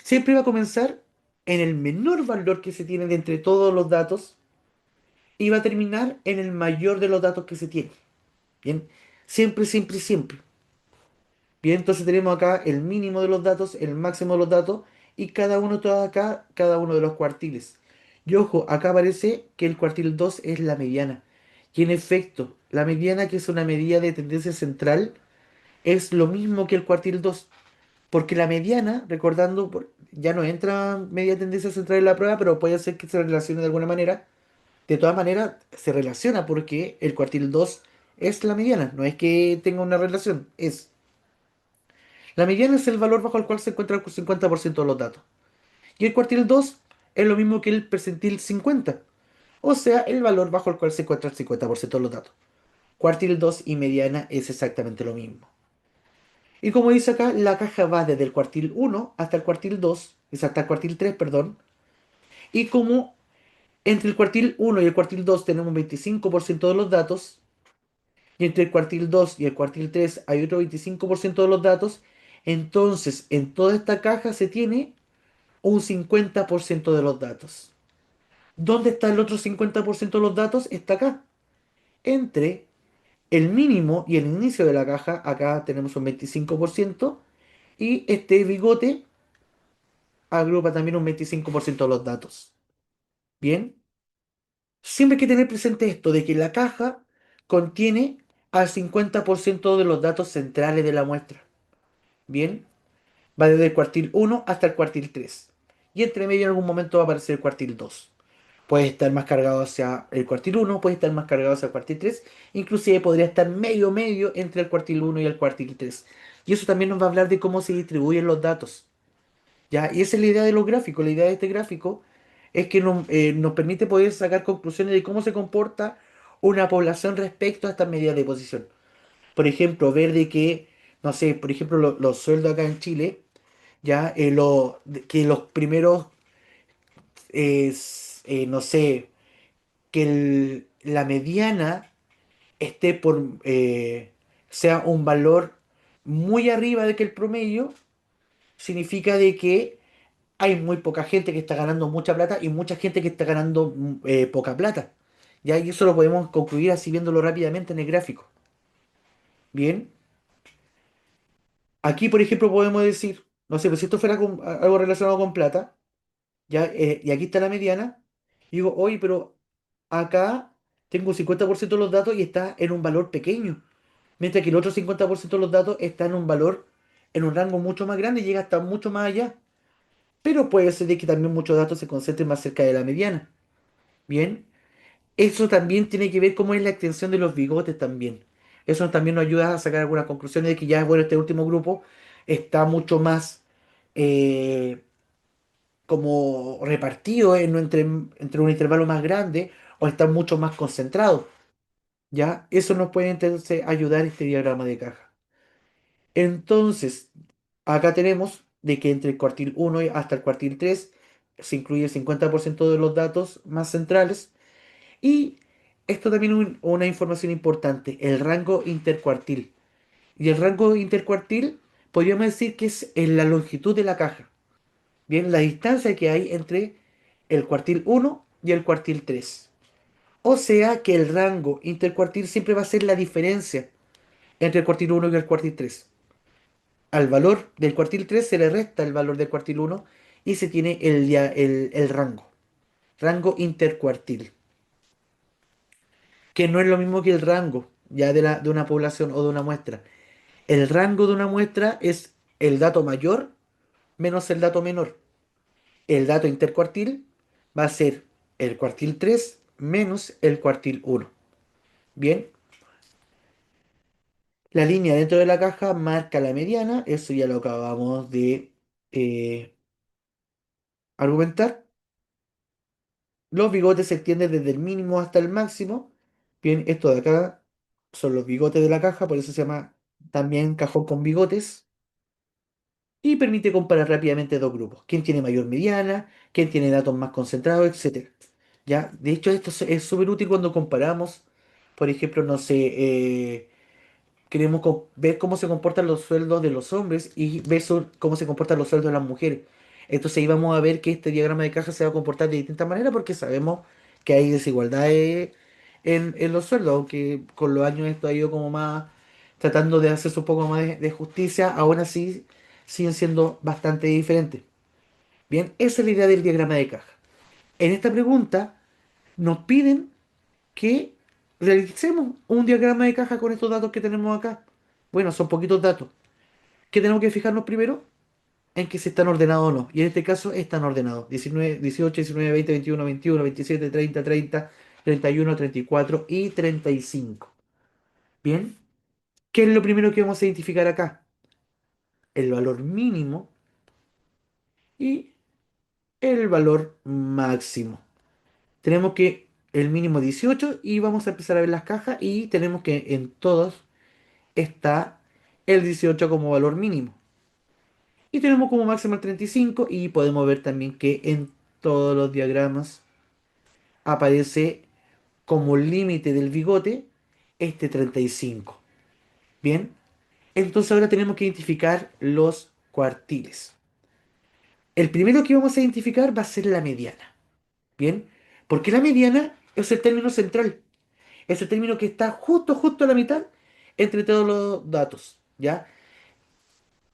siempre va a comenzar en el menor valor que se tiene de entre todos los datos y va a terminar en el mayor de los datos que se tiene. Bien, siempre, siempre, siempre. Bien, entonces tenemos acá el mínimo de los datos, el máximo de los datos y cada uno, todo acá, cada uno de los cuartiles. Y ojo, acá aparece que el cuartil 2 es la mediana. Y en efecto, la mediana, que es una medida de tendencia central, es lo mismo que el cuartil 2. Porque la mediana, recordando, ya no entra media tendencia central en la prueba, pero puede ser que se relacione de alguna manera. De todas maneras, se relaciona porque el cuartil 2 es la mediana. No es que tenga una relación, es. La mediana es el valor bajo el cual se encuentra el 50% de los datos. Y el cuartil 2 es lo mismo que el percentil 50. O sea, el valor bajo el cual se encuentra el 50% de los datos. Cuartil 2 y mediana es exactamente lo mismo. Y como dice acá, la caja va desde el cuartil 1 hasta el cuartil 2, es hasta el cuartil 3, perdón. Y como entre el cuartil 1 y el cuartil 2 tenemos un 25% de los datos, y entre el cuartil 2 y el cuartil 3 hay otro 25% de los datos, entonces en toda esta caja se tiene un 50% de los datos. ¿Dónde está el otro 50% de los datos? Está acá. Entre el mínimo y el inicio de la caja, acá tenemos un 25%, y este bigote agrupa también un 25% de los datos. Bien, siempre hay que tener presente esto, de que la caja contiene al 50% de los datos centrales de la muestra. Bien, va desde el cuartil 1 hasta el cuartil 3. Y entre medio en algún momento va a aparecer el cuartil 2. Puede estar más cargado hacia el cuartil 1, puede estar más cargado hacia el cuartil 3, inclusive podría estar medio medio entre el cuartil 1 y el cuartil 3. Y eso también nos va a hablar de cómo se distribuyen los datos. ¿Ya? Y esa es la idea de los gráficos. La idea de este gráfico es que nos permite poder sacar conclusiones de cómo se comporta una población respecto a estas medidas de posición. por ejemplo, ver de que, no sé, por ejemplo, los sueldos acá en Chile, ya, que los primeros, no sé, que la mediana esté sea un valor muy arriba de que el promedio, significa de que hay muy poca gente que está ganando mucha plata y mucha gente que está ganando poca plata. Ya, y eso lo podemos concluir así viéndolo rápidamente en el gráfico. Bien, aquí por ejemplo podemos decir, no sé, pues si esto fuera algo relacionado con plata, ya, y aquí está la mediana, y digo, oye, pero acá tengo un 50% de los datos y está en un valor pequeño, mientras que el otro 50% de los datos está en un valor, en un rango mucho más grande y llega hasta mucho más allá. Pero puede ser de que también muchos datos se concentren más cerca de la mediana. Bien, eso también tiene que ver cómo es la extensión de los bigotes también. Eso también nos ayuda a sacar algunas conclusiones de que ya, bueno, este último grupo está mucho más eh, como repartido entre un intervalo más grande o está mucho más concentrado. ¿Ya? Eso nos puede entonces ayudar este diagrama de caja. Entonces, acá tenemos de que entre el cuartil uno y hasta el cuartil 3 se incluye el 50% de los datos más centrales. Y esto también es una información importante, el rango intercuartil. Y el rango intercuartil podríamos decir que es en la longitud de la caja. Bien, la distancia que hay entre el cuartil uno y el cuartil 3. O sea que el rango intercuartil siempre va a ser la diferencia entre el cuartil uno y el cuartil 3. Al valor del cuartil 3 se le resta el valor del cuartil uno y se tiene el rango. Rango intercuartil. Que no es lo mismo que el rango ya de una población o de una muestra. El rango de una muestra es el dato mayor menos el dato menor. El dato intercuartil va a ser el cuartil 3 menos el cuartil uno. Bien, la línea dentro de la caja marca la mediana, eso ya lo acabamos de eh, argumentar. Los bigotes se extienden desde el mínimo hasta el máximo. Bien, esto de acá son los bigotes de la caja, por eso se llama también cajón con bigotes. Y permite comparar rápidamente dos grupos. ¿Quién tiene mayor mediana? ¿Quién tiene datos más concentrados? Etcétera. ¿Ya? De hecho, esto es súper útil cuando comparamos, por ejemplo, no sé, queremos ver cómo se comportan los sueldos de los hombres y ver cómo se comportan los sueldos de las mujeres. Entonces ahí vamos a ver que este diagrama de caja se va a comportar de distintas maneras porque sabemos que hay desigualdades en los sueldos, aunque con los años esto ha ido como más tratando de hacerse un poco más de justicia, aún así siguen siendo bastante diferentes. Bien, esa es la idea del diagrama de caja. En esta pregunta nos piden que realicemos un diagrama de caja con estos datos que tenemos acá. Bueno, son poquitos datos. ¿Qué tenemos que fijarnos primero? En que si están ordenados o no. Y en este caso están ordenados. 19, 18, 19, 20, 21, 21, 27, 30, 30, 31, 34 y 35. Bien. ¿Qué es lo primero que vamos a identificar acá? El valor mínimo y el valor máximo. Tenemos que el mínimo 18 y vamos a empezar a ver las cajas y tenemos que en todos está el 18 como valor mínimo. Y tenemos como máximo el 35 y podemos ver también que en todos los diagramas aparece como límite del bigote este 35. Bien, entonces ahora tenemos que identificar los cuartiles. El primero que vamos a identificar va a ser la mediana. Bien, porque la mediana es el término central. Es el término que está justo a la mitad entre todos los datos. ¿Ya?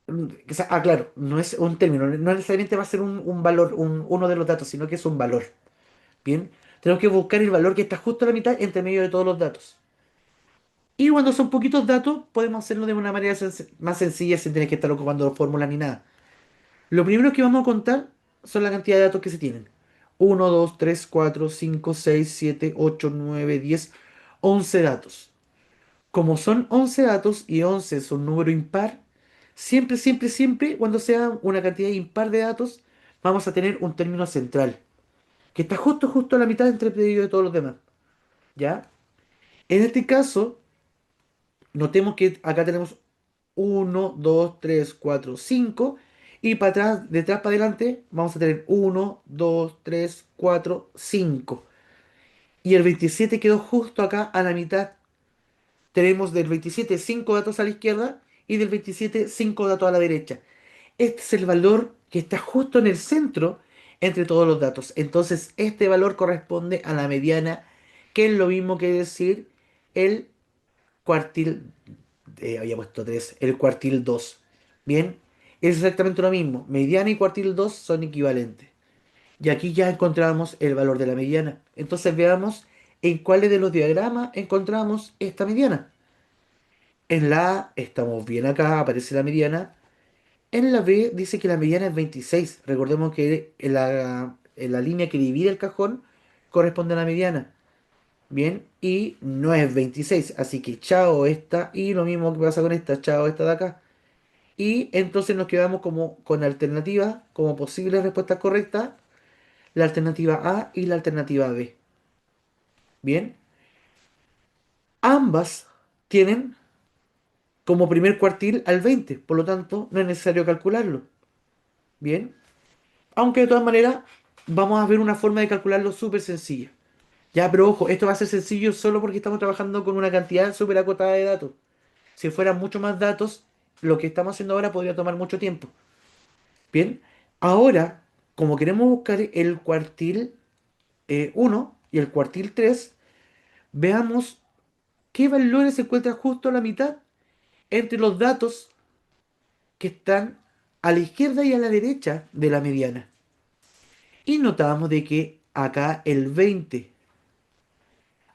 O sea, claro, no es un término, no necesariamente va a ser un valor, uno de los datos, sino que es un valor. Bien, tenemos que buscar el valor que está justo a la mitad entre medio de todos los datos. Y cuando son poquitos datos, podemos hacerlo de una manera más sencilla sin tener que estar ocupando fórmulas ni nada. Lo primero que vamos a contar son la cantidad de datos que se tienen. Uno, 2, 3, 4, 5, 6, 7, 8, 9, 10, 11 datos. Como son 11 datos y 11 es un número impar, siempre, cuando sea una cantidad impar de datos, vamos a tener un término central, que está justo a la mitad entre medio de todos los demás. ¿Ya? En este caso, Notemos que acá tenemos uno 2 3 4 5 y para atrás, detrás para adelante, vamos a tener uno 2 3 4 5. Y el 27 quedó justo acá a la mitad. Tenemos del 27 5 datos a la izquierda y del 27 5 datos a la derecha. Este es el valor que está justo en el centro entre todos los datos. Entonces, este valor corresponde a la mediana, que es lo mismo que decir el cuartil, había puesto 3 el cuartil 2. Bien, es exactamente lo mismo. Mediana y cuartil 2 son equivalentes. Y aquí ya encontramos el valor de la mediana. Entonces veamos en cuáles de los diagramas encontramos esta mediana. En la A estamos bien acá, aparece la mediana. En la B dice que la mediana es 26. Recordemos que en la línea que divide el cajón corresponde a la mediana. Bien, y no es 26. Así que chao esta. Y lo mismo que pasa con esta, chao esta de acá. Y entonces nos quedamos como con alternativas, como posibles respuestas correctas, la alternativa A y la alternativa B. Bien, ambas tienen como primer cuartil al 20. Por lo tanto no es necesario calcularlo. Bien, aunque de todas maneras vamos a ver una forma de calcularlo súper sencilla. Ya, pero ojo, esto va a ser sencillo solo porque estamos trabajando con una cantidad súper acotada de datos. Si fueran mucho más datos, lo que estamos haciendo ahora podría tomar mucho tiempo. Bien, ahora, como queremos buscar el cuartil 1 y el cuartil 3, veamos qué valores se encuentran justo a la mitad entre los datos que están a la izquierda y a la derecha de la mediana. Y notamos de que acá el 20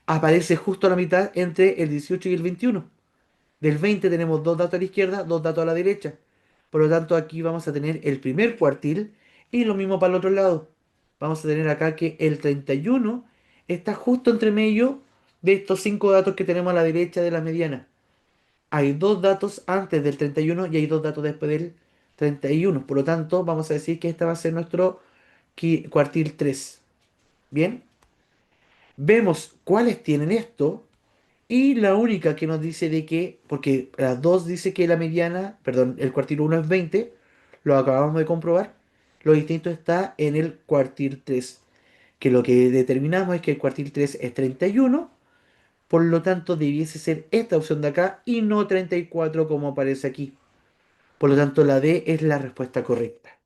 aparece justo a la mitad entre el 18 y el 21. Del 20 tenemos dos datos a la izquierda, dos datos a la derecha. Por lo tanto, aquí vamos a tener el primer cuartil y lo mismo para el otro lado. Vamos a tener acá que el 31 está justo entre medio de estos cinco datos que tenemos a la derecha de la mediana. Hay dos datos antes del 31 y hay dos datos después del 31. Por lo tanto, vamos a decir que este va a ser nuestro cuartil 3. Bien, vemos cuáles tienen esto y la única que nos dice de que, porque las dos dice que la mediana, perdón, el cuartil 1 es 20, lo acabamos de comprobar, lo distinto está en el cuartil 3, que lo que determinamos es que el cuartil 3 es 31, por lo tanto debiese ser esta opción de acá y no 34 como aparece aquí. Por lo tanto, la D es la respuesta correcta.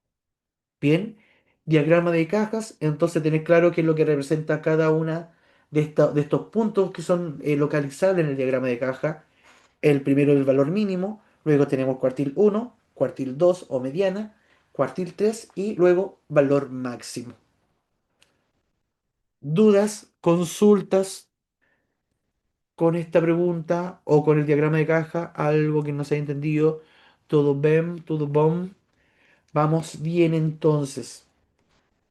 Bien, diagrama de cajas, entonces tenés claro qué es lo que representa cada una de estos puntos que son localizables en el diagrama de caja. El primero es el valor mínimo, luego tenemos cuartil 1, cuartil 2 o mediana, cuartil 3 y luego valor máximo. ¿Dudas, consultas con esta pregunta o con el diagrama de caja? Algo que no se haya entendido. Todo bien, todo bom. Vamos bien entonces.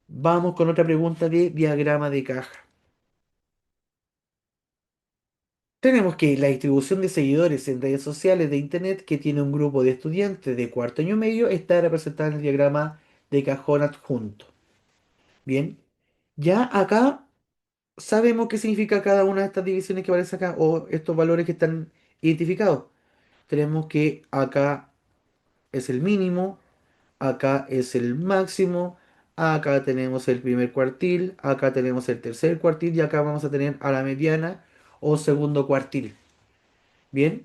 Vamos con otra pregunta de diagrama de caja. Tenemos que la distribución de seguidores en redes sociales de Internet que tiene un grupo de estudiantes de cuarto año medio está representada en el diagrama de cajón adjunto. Bien, ya acá sabemos qué significa cada una de estas divisiones que aparecen acá o estos valores que están identificados. Tenemos que acá es el mínimo, acá es el máximo, acá tenemos el primer cuartil, acá tenemos el tercer cuartil y acá vamos a tener a la mediana o segundo cuartil. Bien,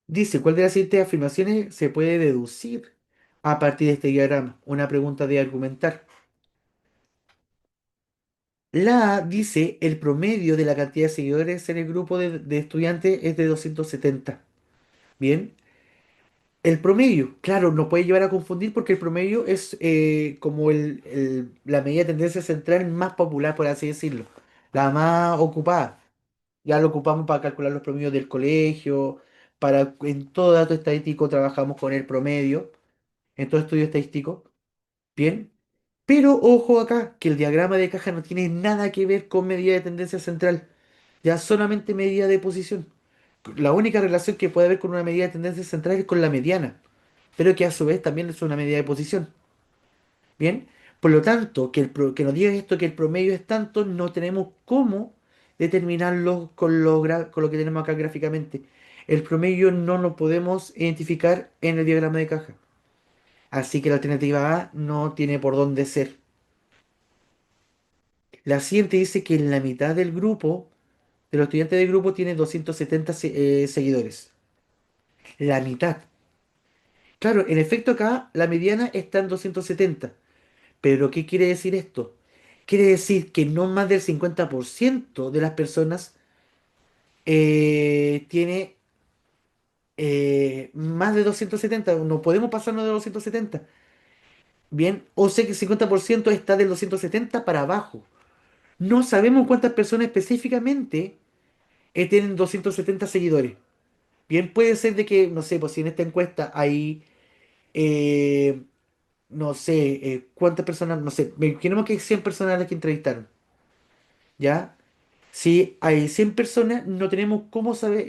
dice, ¿cuál de las siguientes afirmaciones se puede deducir a partir de este diagrama? Una pregunta de argumentar. La A dice, el promedio de la cantidad de seguidores en el grupo de estudiantes es de 270. Bien, el promedio, claro, nos puede llevar a confundir porque el promedio es como la medida de tendencia central más popular, por así decirlo, la más ocupada. Ya lo ocupamos para calcular los promedios del colegio, en todo dato estadístico trabajamos con el promedio, en todo estudio estadístico, bien. Pero ojo acá, que el diagrama de caja no tiene nada que ver con medida de tendencia central, ya solamente medida de posición. La única relación que puede haber con una medida de tendencia central es con la mediana, pero que a su vez también es una medida de posición. Bien, por lo tanto, que nos diga esto que el promedio es tanto, no tenemos cómo determinarlo con lo que tenemos acá gráficamente. El promedio no lo podemos identificar en el diagrama de caja. Así que la alternativa A no tiene por dónde ser. La siguiente dice que la mitad del grupo, de los estudiantes del grupo, tiene 270 seguidores. La mitad. Claro, en efecto acá la mediana está en 270. Pero ¿qué quiere decir esto? Quiere decir que no más del 50% de las personas tiene más de 270. No podemos pasarnos de 270. Bien, o sé que el 50% está del 270 para abajo. No sabemos cuántas personas específicamente tienen 270 seguidores. Bien, puede ser de que, no sé, pues si en esta encuesta hay, eh, no sé, cuántas personas, no sé, imaginemos que hay 100 personas a las que entrevistaron, ¿ya? Si hay 100 personas, no tenemos cómo saber,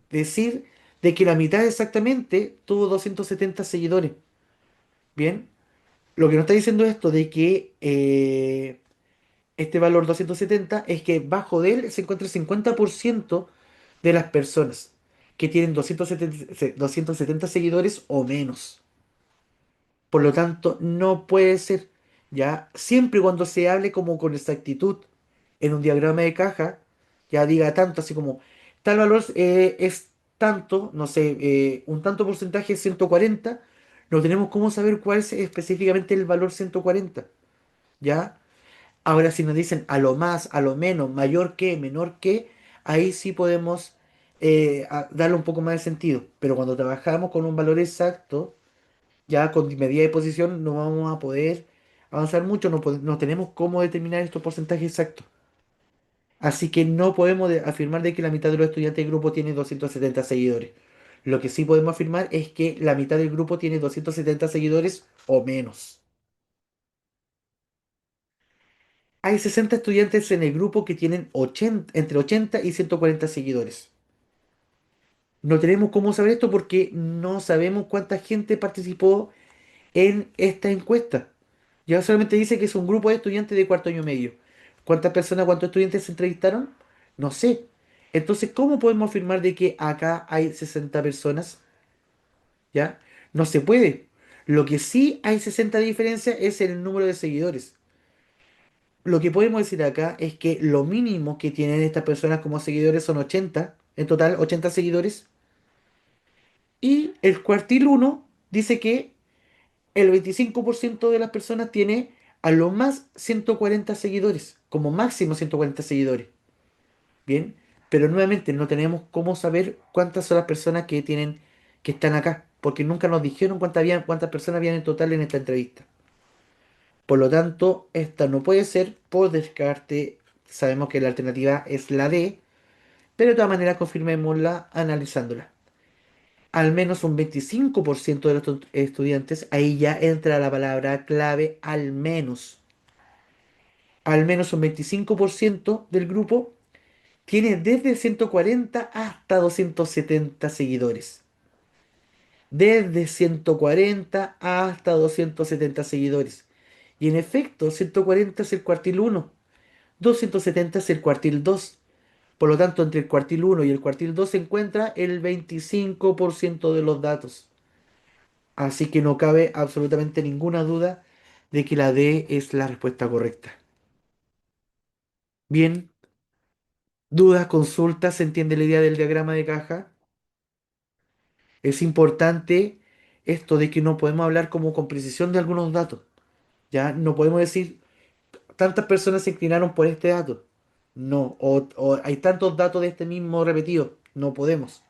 decir de que la mitad exactamente tuvo 270 seguidores. Bien, lo que nos está diciendo esto de que este valor 270 es que bajo de él se encuentra el 50% de las personas que tienen 270 seguidores o menos. Por lo tanto, no puede ser, ya siempre y cuando se hable como con exactitud en un diagrama de caja, ya diga tanto, así como tal valor es tanto, no sé, un tanto porcentaje es 140, no tenemos cómo saber cuál es específicamente el valor 140, ¿ya? Ahora, si nos dicen a lo más, a lo menos, mayor que, menor que, ahí sí podemos darle un poco más de sentido. Pero cuando trabajamos con un valor exacto, ya con medida de posición, no vamos a poder avanzar mucho, no tenemos cómo determinar estos porcentajes exactos. Así que no podemos afirmar de que la mitad de los estudiantes del grupo tiene 270 seguidores. Lo que sí podemos afirmar es que la mitad del grupo tiene 270 seguidores o menos. Hay 60 estudiantes en el grupo que tienen 80, entre 80 y 140 seguidores. No tenemos cómo saber esto porque no sabemos cuánta gente participó en esta encuesta. Ya solamente dice que es un grupo de estudiantes de cuarto año medio. ¿Cuántas personas, cuántos estudiantes se entrevistaron? No sé. Entonces, ¿cómo podemos afirmar de que acá hay 60 personas? ¿Ya? No se puede. Lo que sí hay 60 diferencias es en el número de seguidores. Lo que podemos decir acá es que lo mínimo que tienen estas personas como seguidores son 80, en total 80 seguidores. Y el cuartil uno dice que el 25% de las personas tiene a lo más 140 seguidores, como máximo 140 seguidores. Bien, pero nuevamente no tenemos cómo saber cuántas son las personas que tienen, que están acá, porque nunca nos dijeron cuántas personas habían en total en esta entrevista. Por lo tanto, esta no puede ser por descarte. Sabemos que la alternativa es la D, pero de todas maneras confirmémosla analizándola. Al menos un 25% de los estudiantes, ahí ya entra la palabra clave al menos un 25% del grupo tiene desde 140 hasta 270 seguidores. Desde 140 hasta 270 seguidores. Y en efecto, 140 es el cuartil uno, 270 es el cuartil 2. Por lo tanto, entre el cuartil uno y el cuartil 2 se encuentra el 25% de los datos. Así que no cabe absolutamente ninguna duda de que la D es la respuesta correcta. Bien, dudas, consultas, ¿se entiende la idea del diagrama de caja? Es importante esto de que no podemos hablar como con precisión de algunos datos. Ya no podemos decir tantas personas se inclinaron por este dato. No, o hay tantos datos de este mismo repetido. No podemos.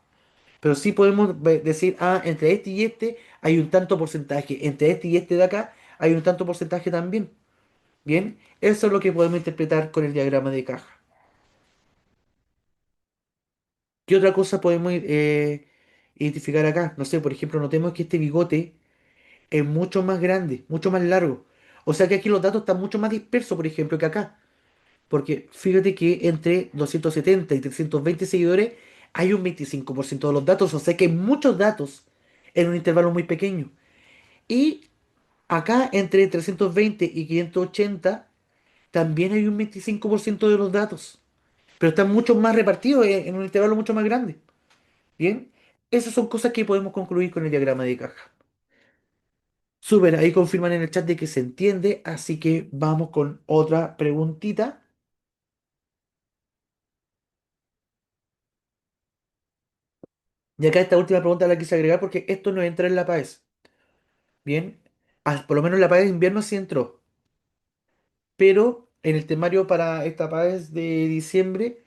Pero sí podemos decir, ah, entre este y este hay un tanto porcentaje. Entre este y este de acá hay un tanto porcentaje también. Bien, eso es lo que podemos interpretar con el diagrama de caja. ¿Qué otra cosa podemos identificar acá? No sé, por ejemplo, notemos que este bigote es mucho más grande, mucho más largo. O sea que aquí los datos están mucho más dispersos, por ejemplo, que acá. Porque fíjate que entre 270 y 320 seguidores hay un 25% de los datos. O sea que hay muchos datos en un intervalo muy pequeño. Y acá entre 320 y 580 también hay un 25% de los datos. pero están mucho más repartidos en un intervalo mucho más grande. Bien, esas son cosas que podemos concluir con el diagrama de caja. Súper, ahí confirman en el chat de que se entiende, así que vamos con otra preguntita. Y acá esta última pregunta la quise agregar porque esto no entra en la PAES. Bien, por lo menos la PAES de invierno sí entró, pero en el temario para esta PAES de diciembre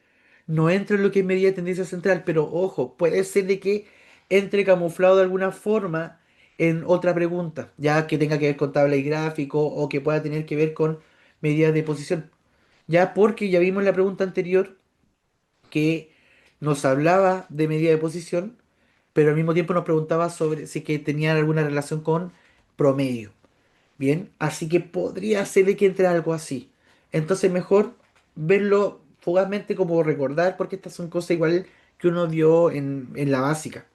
no entra en lo que es medida de tendencia central, pero ojo, puede ser de que entre camuflado de alguna forma en otra pregunta, ya que tenga que ver con tabla y gráfico o que pueda tener que ver con medidas de posición. Ya porque ya vimos en la pregunta anterior que nos hablaba de medida de posición, pero al mismo tiempo nos preguntaba sobre si que tenían alguna relación con promedio. Bien, así que podría ser de que entre algo así. Entonces mejor verlo fugazmente como recordar, porque estas son cosas igual que uno vio en la básica.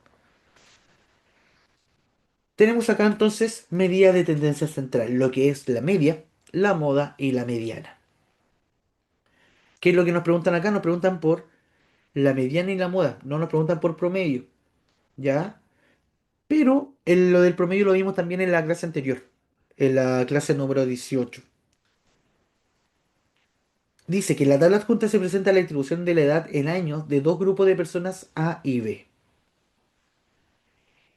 Tenemos acá entonces medida de tendencia central, lo que es la media, la moda y la mediana. ¿Qué es lo que nos preguntan acá? Nos preguntan por la mediana y la moda, no nos preguntan por promedio, ¿ya? Pero lo del promedio lo vimos también en la clase anterior, en la clase número 18. Dice que en la tabla adjunta se presenta la distribución de la edad en años de dos grupos de personas A y B.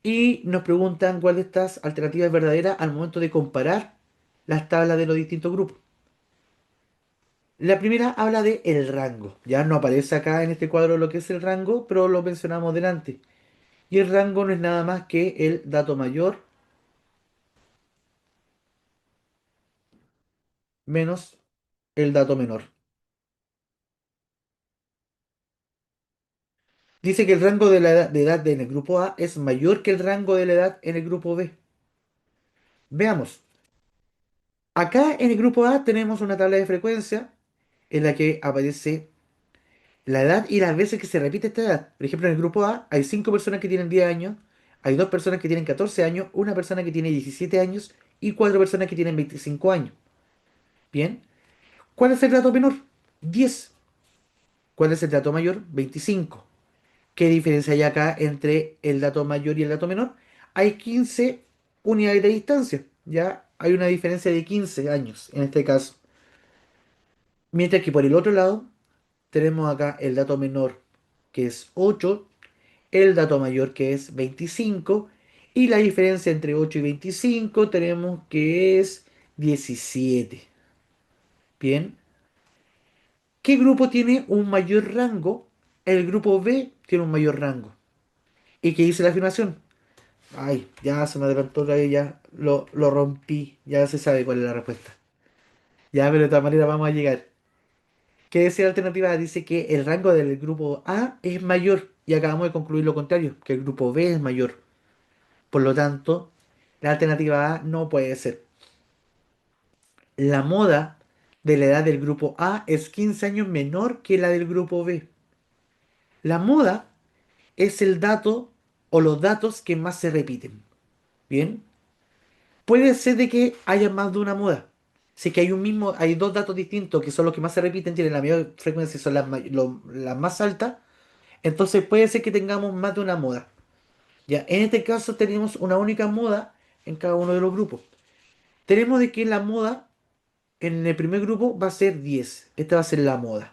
Y nos preguntan cuál de estas alternativas es verdadera al momento de comparar las tablas de los distintos grupos. La primera habla de el rango. Ya no aparece acá en este cuadro lo que es el rango, pero lo mencionamos delante. Y el rango no es nada más que el dato mayor menos el dato menor. Dice que el rango de edad en el grupo A es mayor que el rango de la edad en el grupo B. Veamos. Acá en el grupo A tenemos una tabla de frecuencia en la que aparece la edad y las veces que se repite esta edad. Por ejemplo, en el grupo A hay 5 personas que tienen 10 años, hay 2 personas que tienen 14 años, una persona que tiene 17 años y 4 personas que tienen 25 años. Bien, ¿cuál es el dato menor? 10. ¿Cuál es el dato mayor? 25. ¿Qué diferencia hay acá entre el dato mayor y el dato menor? Hay 15 unidades de distancia. Ya hay una diferencia de 15 años en este caso. Mientras que por el otro lado tenemos acá el dato menor que es 8, el dato mayor que es 25 y la diferencia entre 8 y 25 tenemos que es 17. Bien, ¿qué grupo tiene un mayor rango? El grupo B tiene un mayor rango. ¿Y qué dice la afirmación? Ay, ya se me adelantó otra vez, ya lo rompí, ya se sabe cuál es la respuesta. Ya, pero de todas maneras vamos a llegar. ¿Qué decía la alternativa? Dice que el rango del grupo A es mayor y acabamos de concluir lo contrario, que el grupo B es mayor. Por lo tanto, la alternativa A no puede ser. La moda de la edad del grupo A es 15 años menor que la del grupo B. La moda es el dato o los datos que más se repiten. Bien, puede ser de que haya más de una moda. Si es que hay dos datos distintos que son los que más se repiten, tienen la mayor frecuencia y son las más altas, entonces puede ser que tengamos más de una moda. Ya, en este caso tenemos una única moda en cada uno de los grupos. Tenemos de que la moda en el primer grupo va a ser 10. Esta va a ser la moda.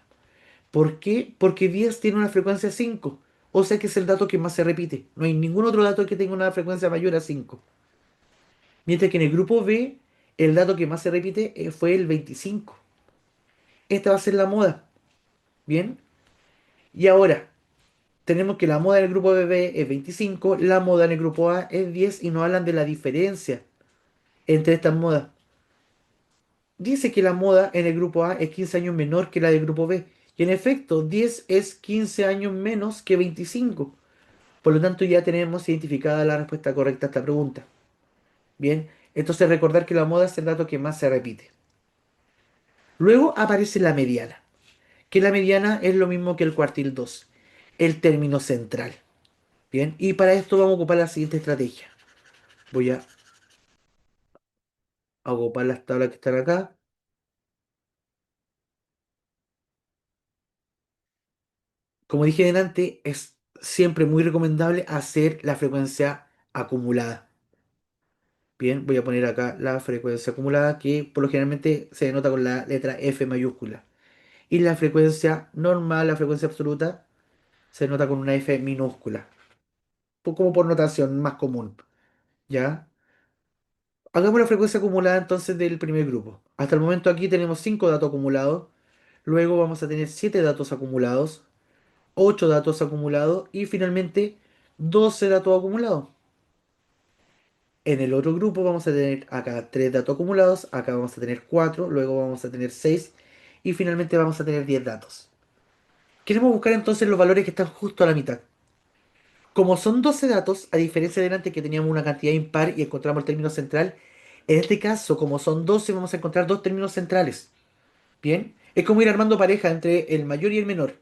¿Por qué? Porque 10 tiene una frecuencia 5. O sea que es el dato que más se repite. No hay ningún otro dato que tenga una frecuencia mayor a 5. Mientras que en el grupo B, el dato que más se repite fue el 25. Esta va a ser la moda. Bien. Y ahora, tenemos que la moda en el grupo B es 25, la moda en el grupo A es 10 y nos hablan de la diferencia entre estas modas. Dice que la moda en el grupo A es 15 años menor que la del grupo B. Y en efecto, 10 es 15 años menos que 25. Por lo tanto, ya tenemos identificada la respuesta correcta a esta pregunta. Bien, entonces recordar que la moda es el dato que más se repite. Luego aparece la mediana, que la mediana es lo mismo que el cuartil 2, el término central. Bien, y para esto vamos a ocupar la siguiente estrategia. Voy a ocupar las tablas que están acá. Como dije delante, es siempre muy recomendable hacer la frecuencia acumulada. Bien, voy a poner acá la frecuencia acumulada que por lo generalmente se denota con la letra F mayúscula. Y la frecuencia normal, la frecuencia absoluta, se nota con una F minúscula. Como por notación más común. ¿Ya? Hagamos la frecuencia acumulada entonces del primer grupo. Hasta el momento aquí tenemos 5 datos acumulados. Luego vamos a tener 7 datos acumulados, 8 datos acumulados y finalmente 12 datos acumulados. En el otro grupo vamos a tener acá 3 datos acumulados, acá vamos a tener 4, luego vamos a tener 6 y finalmente vamos a tener 10 datos. Queremos buscar entonces los valores que están justo a la mitad. Como son 12 datos, a diferencia de antes que teníamos una cantidad impar y encontramos el término central, en este caso, como son 12, vamos a encontrar dos términos centrales. Bien, es como ir armando pareja entre el mayor y el menor.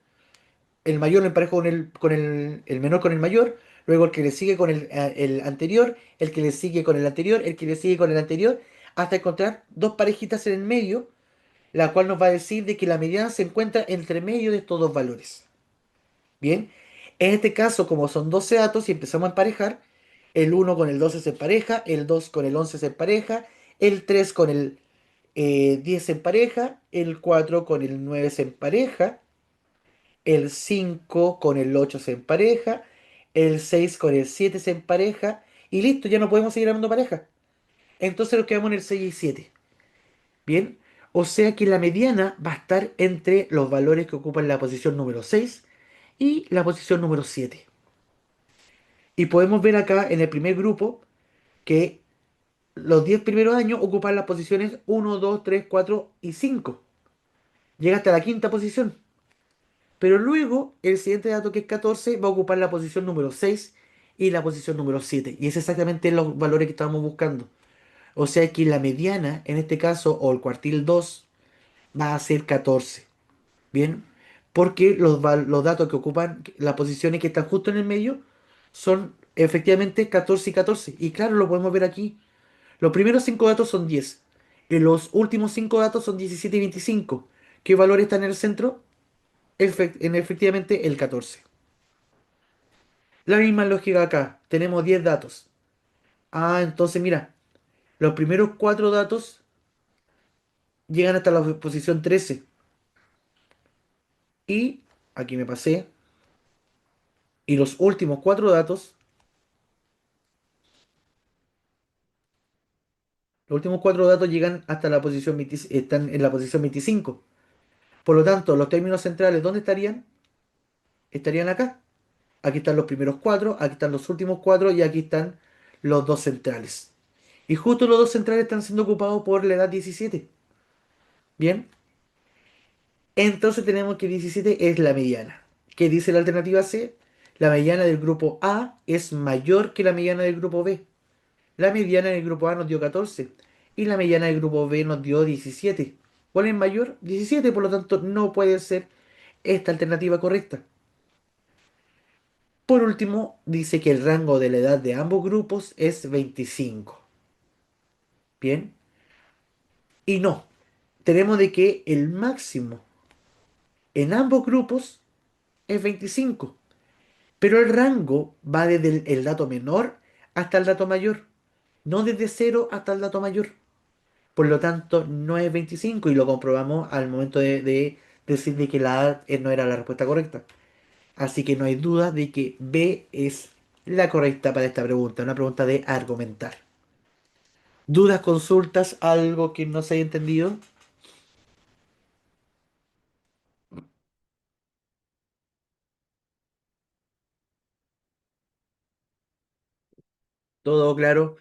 El mayor lo emparejo el menor con el mayor, luego el que le sigue con el anterior, el que le sigue con el anterior, el que le sigue con el anterior, hasta encontrar dos parejitas en el medio, la cual nos va a decir de que la mediana se encuentra entre medio de estos dos valores. Bien, en este caso, como son 12 datos y empezamos a emparejar, el uno con el 12 se empareja, el 2 con el 11 se empareja, el 3 con el 10 se empareja, el 4 con el 9 se empareja, el 5 con el 8 se empareja, el 6 con el 7 se empareja, y listo, ya no podemos seguir armando pareja. Entonces nos quedamos en el 6 y 7. Bien, o sea que la mediana va a estar entre los valores que ocupan la posición número 6 y la posición número 7. Y podemos ver acá en el primer grupo que los 10 primeros años ocupan las posiciones uno, 2, 3, 4 y 5. Llega hasta la quinta posición. Pero luego el siguiente dato que es 14 va a ocupar la posición número 6 y la posición número 7. Y es exactamente los valores que estábamos buscando. O sea que la mediana, en este caso, o el cuartil 2, va a ser 14. Bien, porque los datos que ocupan las posiciones que están justo en el medio son efectivamente 14 y 14. Y claro, lo podemos ver aquí. Los primeros 5 datos son 10. Y los últimos 5 datos son 17 y 25. ¿Qué valor está en el centro? Efectivamente el 14. La misma lógica acá. Tenemos 10 datos. Ah, entonces mira, los primeros 4 datos llegan hasta la posición 13. Y aquí me pasé. Y los últimos 4 datos, los últimos 4 datos llegan hasta la posición 20, están en la posición 25. Por lo tanto, los términos centrales, ¿dónde estarían? Estarían acá. Aquí están los primeros 4, aquí están los últimos 4 y aquí están los dos centrales. Y justo los dos centrales están siendo ocupados por la edad 17. Bien, entonces tenemos que 17 es la mediana. ¿Qué dice la alternativa C? La mediana del grupo A es mayor que la mediana del grupo B. La mediana del grupo A nos dio 14 y la mediana del grupo B nos dio 17. ¿Cuál es mayor? 17, por lo tanto no puede ser esta alternativa correcta. Por último, dice que el rango de la edad de ambos grupos es 25. Bien, y no, tenemos de que el máximo en ambos grupos es 25. Pero el rango va desde el dato menor hasta el dato mayor, no desde cero hasta el dato mayor. Por lo tanto, no es 25 y lo comprobamos al momento de decir de que la A no era la respuesta correcta. Así que no hay duda de que B es la correcta para esta pregunta, una pregunta de argumentar. ¿Dudas, consultas, algo que no se haya entendido? ¿Todo claro?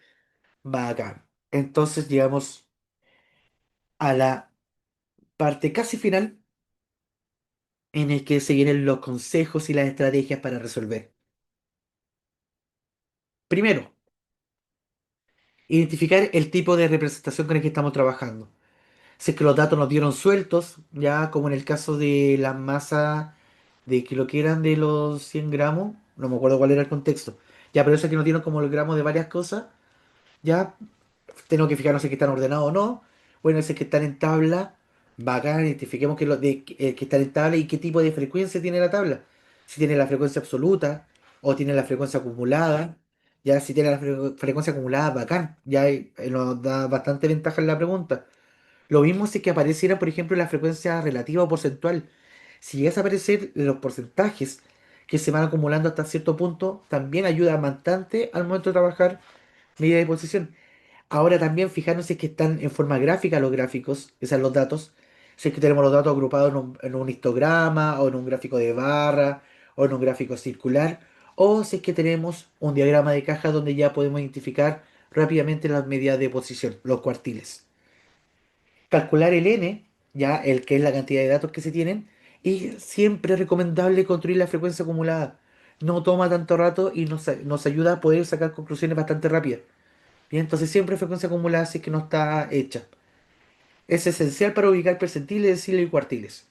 Va acá. Entonces llegamos a la parte casi final en el que se vienen los consejos y las estrategias para resolver. Primero, identificar el tipo de representación con el que estamos trabajando. Si es que los datos nos dieron sueltos, ya como en el caso de la masa de que lo que eran de los 100 gramos, no me acuerdo cuál era el contexto. Ya, pero eso es que nos dieron como los gramos de varias cosas, ya tenemos que fijarnos si es que están ordenados o no. Bueno, si es que están en tabla, bacán, identifiquemos que están en tabla y qué tipo de frecuencia tiene la tabla. si tiene la frecuencia absoluta o tiene la frecuencia acumulada. Ya si tiene la frecuencia acumulada, bacán. Ya nos da bastante ventaja en la pregunta. Lo mismo si es que apareciera, por ejemplo, la frecuencia relativa o porcentual. Si llegas a aparecer los porcentajes que se van acumulando hasta cierto punto, también ayuda bastante al momento de trabajar medida de posición. Ahora también fijarnos si es que están en forma gráfica los gráficos, o sea, los datos. Si es que tenemos los datos agrupados en un histograma o en un gráfico de barra o en un gráfico circular. O si es que tenemos un diagrama de caja donde ya podemos identificar rápidamente las medidas de posición, los cuartiles. Calcular el n, ya el que es la cantidad de datos que se tienen, y siempre es recomendable construir la frecuencia acumulada. No toma tanto rato y nos ayuda a poder sacar conclusiones bastante rápidas. Bien, entonces siempre frecuencia acumulada si es que no está hecha. Es esencial para ubicar percentiles, deciles y cuartiles.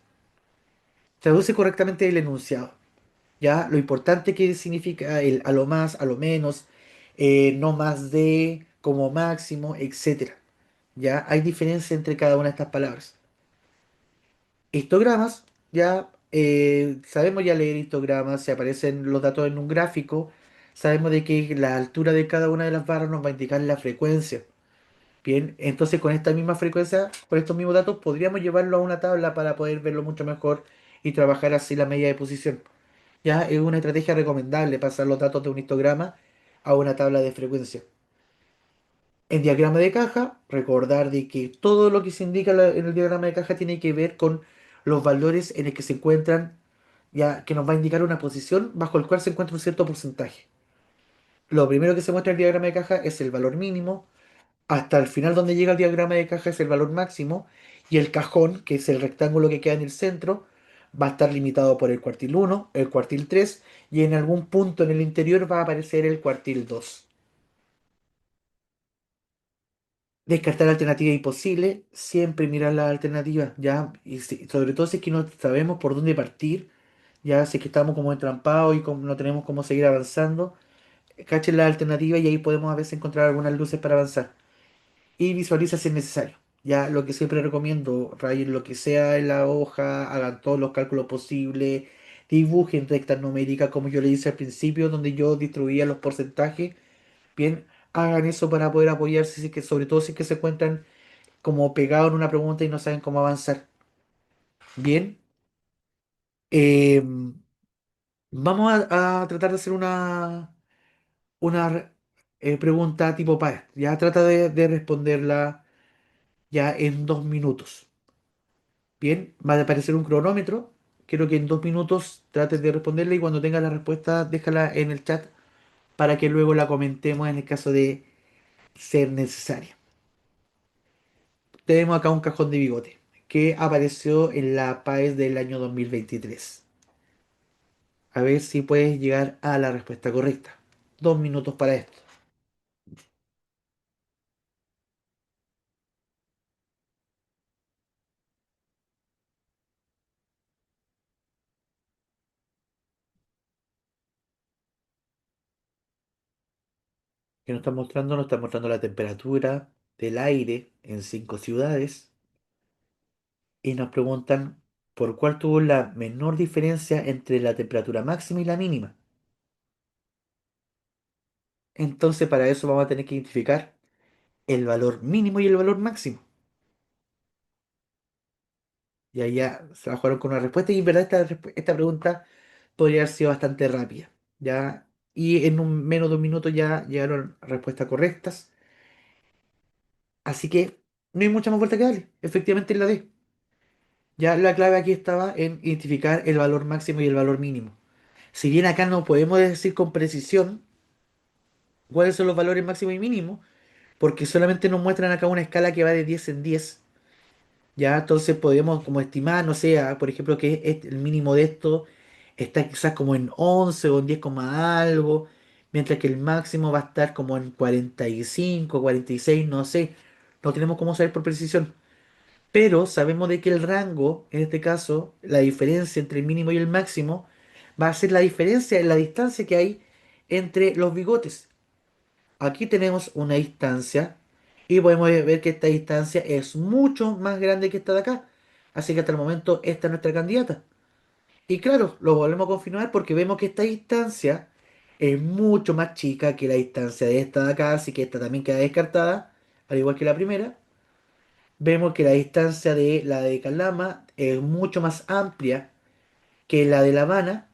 Traduce correctamente el enunciado. Ya, lo importante que significa el a lo más, a lo menos, no más de, como máximo, etcétera. Ya, hay diferencia entre cada una de estas palabras. Histogramas, ya sabemos ya leer histogramas, se aparecen los datos en un gráfico, sabemos de que la altura de cada una de las barras nos va a indicar la frecuencia. Bien, entonces con esta misma frecuencia, con estos mismos datos, podríamos llevarlo a una tabla para poder verlo mucho mejor y trabajar así la medida de posición. Ya es una estrategia recomendable pasar los datos de un histograma a una tabla de frecuencia. En diagrama de caja, recordar de que todo lo que se indica en el diagrama de caja tiene que ver con los valores en el que se encuentran, ya que nos va a indicar una posición bajo el cual se encuentra un cierto porcentaje. Lo primero que se muestra en el diagrama de caja es el valor mínimo, hasta el final donde llega el diagrama de caja es el valor máximo, y el cajón, que es el rectángulo que queda en el centro, va a estar limitado por el cuartil uno, el cuartil 3 y en algún punto en el interior va a aparecer el cuartil 2. Descartar alternativa imposible, siempre mirar la alternativa, ¿ya? Y sobre todo si es que no sabemos por dónde partir, ya si es que estamos como entrampados y como no tenemos cómo seguir avanzando, cachen la alternativa y ahí podemos a veces encontrar algunas luces para avanzar. Y visualiza si es necesario. Ya lo que siempre recomiendo, rayen lo que sea en la hoja, hagan todos los cálculos posibles, dibujen rectas numéricas como yo le hice al principio, donde yo distribuía los porcentajes. Bien, hagan eso para poder apoyarse, si es que, sobre todo si es que se encuentran como pegados en una pregunta y no saben cómo avanzar. Bien, eh, vamos a tratar de hacer una pregunta tipo PAE. Ya trata de responderla ya en 2 minutos. Bien, va a aparecer un cronómetro. Quiero que en 2 minutos trates de responderla y cuando tengas la respuesta déjala en el chat para que luego la comentemos en el caso de ser necesaria. Tenemos acá un cajón de bigote que apareció en la PAES del año 2023. A ver si puedes llegar a la respuesta correcta. 2 minutos para esto. Que nos está mostrando? Nos está mostrando la temperatura del aire en 5 ciudades y nos preguntan por cuál tuvo la menor diferencia entre la temperatura máxima y la mínima. Entonces, para eso vamos a tener que identificar el valor mínimo y el valor máximo. Y ahí ya se bajaron con una respuesta. Y en verdad esta pregunta podría haber sido bastante rápida. ¿Ya? Y en menos de un minuto ya llegaron respuestas correctas. Así que no hay mucha más vuelta que darle. Efectivamente es la D. Ya la clave aquí estaba en identificar el valor máximo y el valor mínimo. Si bien acá no podemos decir con precisión cuáles son los valores máximo y mínimo, porque solamente nos muestran acá una escala que va de 10 en 10. Ya, entonces podemos como estimar, no sé, por ejemplo, que el mínimo de esto está quizás como en 11 o en 10 coma algo, mientras que el máximo va a estar como en 45, 46, no sé. No tenemos cómo saber por precisión. Pero sabemos de que el rango, en este caso, la diferencia entre el mínimo y el máximo, va a ser la diferencia en la distancia que hay entre los bigotes. Aquí tenemos una distancia y podemos ver que esta distancia es mucho más grande que esta de acá. Así que hasta el momento esta es nuestra candidata. Y claro, lo volvemos a confirmar porque vemos que esta distancia es mucho más chica que la distancia de esta de acá, así que esta también queda descartada, al igual que la primera. Vemos que la distancia de la de Calama es mucho más amplia que la de La Habana.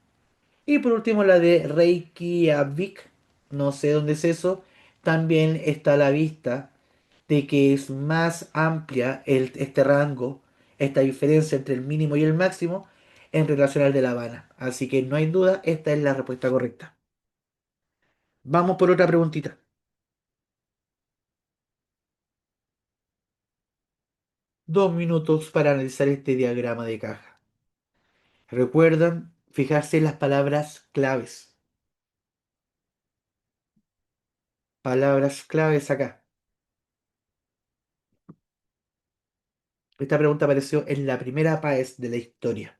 Y por último la de Reykjavik, no sé dónde es eso, también está a la vista de que es más amplia este rango, esta diferencia entre el mínimo y el máximo en relación al de La Habana. Así que no hay duda, esta es la respuesta correcta. Vamos por otra preguntita. 2 minutos para analizar este diagrama de caja. Recuerdan fijarse en las palabras claves. Palabras claves acá. Esta pregunta apareció en la primera PAES de la historia.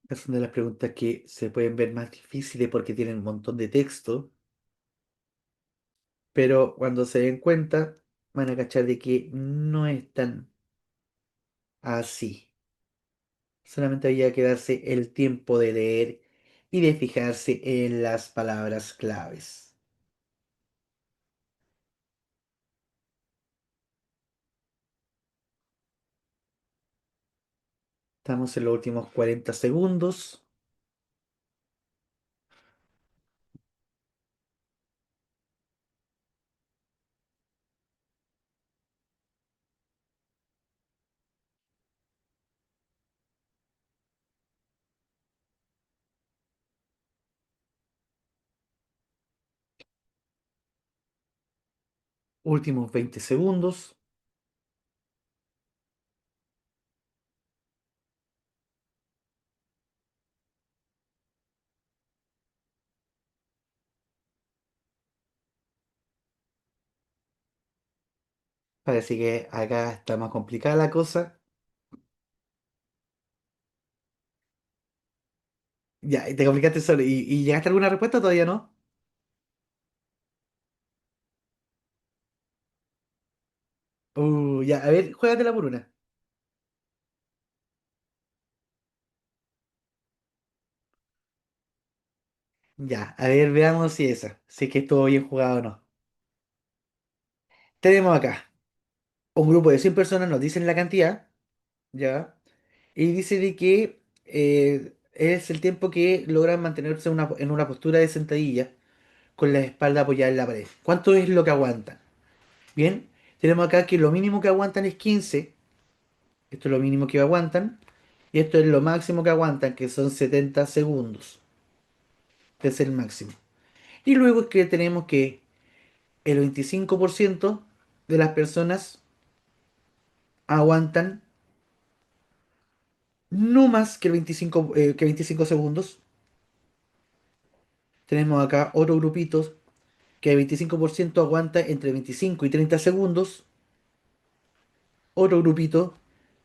Es una de las preguntas que se pueden ver más difíciles porque tienen un montón de texto, pero cuando se den cuenta van a cachar de que no es tan así. Solamente había que darse el tiempo de leer y de fijarse en las palabras claves. Estamos en los últimos 40 segundos. Últimos 20 segundos. Parece que acá está más complicada la cosa. Ya, te complicaste solo. ¿Y llegaste a alguna respuesta? Todavía no. Ya, a ver, juégatela por una. Ya, a ver, veamos si es que estuvo bien jugado o no. Tenemos acá un grupo de 100 personas, nos dicen la cantidad, ¿ya? Y dice de que es el tiempo que logran mantenerse en una postura de sentadilla con la espalda apoyada en la pared. ¿Cuánto es lo que aguantan? Bien, tenemos acá que lo mínimo que aguantan es 15. Esto es lo mínimo que aguantan, y esto es lo máximo que aguantan, que son 70 segundos. Este es el máximo. Y luego es que tenemos que el 25% de las personas aguantan no más que 25 segundos. Tenemos acá otro grupito que el 25% aguanta entre 25 y 30 segundos. Otro grupito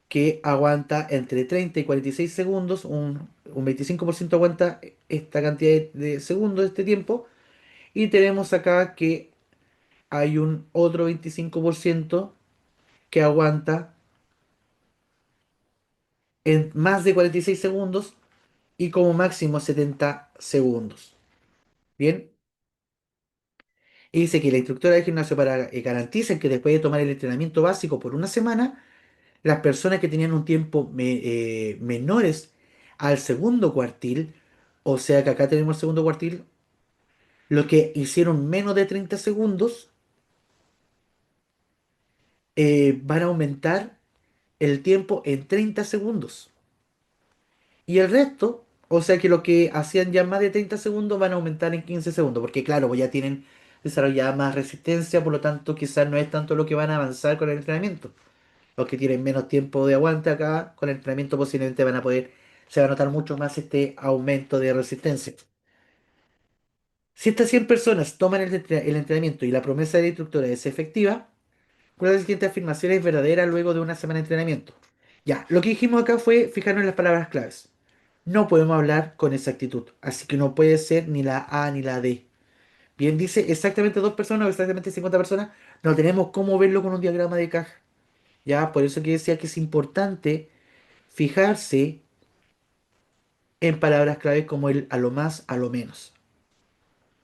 que aguanta entre 30 y 46 segundos. Un 25% aguanta esta cantidad de segundos, este tiempo. Y tenemos acá que hay un otro 25% que aguanta en más de 46 segundos y como máximo 70 segundos. Bien, y dice que la instructora de gimnasio para garantizar que después de tomar el entrenamiento básico por una semana, las personas que tenían un tiempo menores al segundo cuartil, o sea que acá tenemos el segundo cuartil, los que hicieron menos de 30 segundos, van a aumentar el tiempo en 30 segundos. Y el resto, o sea que los que hacían ya más de 30 segundos van a aumentar en 15 segundos, porque claro, pues ya tienen desarrollada más resistencia, por lo tanto quizás no es tanto lo que van a avanzar con el entrenamiento. Los que tienen menos tiempo de aguante acá, con el entrenamiento posiblemente se va a notar mucho más este aumento de resistencia. Si estas 100 personas toman el entrenamiento y la promesa de la instructora es efectiva, ¿cuál de las siguientes afirmaciones es verdadera luego de una semana de entrenamiento? Ya, lo que dijimos acá fue fijarnos en las palabras claves. No podemos hablar con exactitud, así que no puede ser ni la A ni la D. Bien, dice exactamente dos personas o exactamente 50 personas, no tenemos cómo verlo con un diagrama de caja. Ya, por eso que decía que es importante fijarse en palabras claves como el a lo más, a lo menos.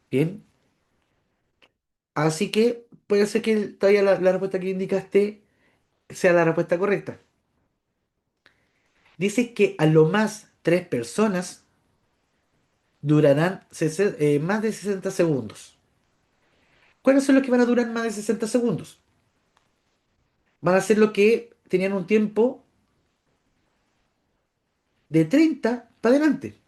Bien, así que puede ser que todavía la respuesta que indicaste sea la respuesta correcta. Dice que a lo más tres personas durarán más de 60 segundos. ¿Cuáles son los que van a durar más de 60 segundos? Van a ser los que tenían un tiempo de 30 para adelante.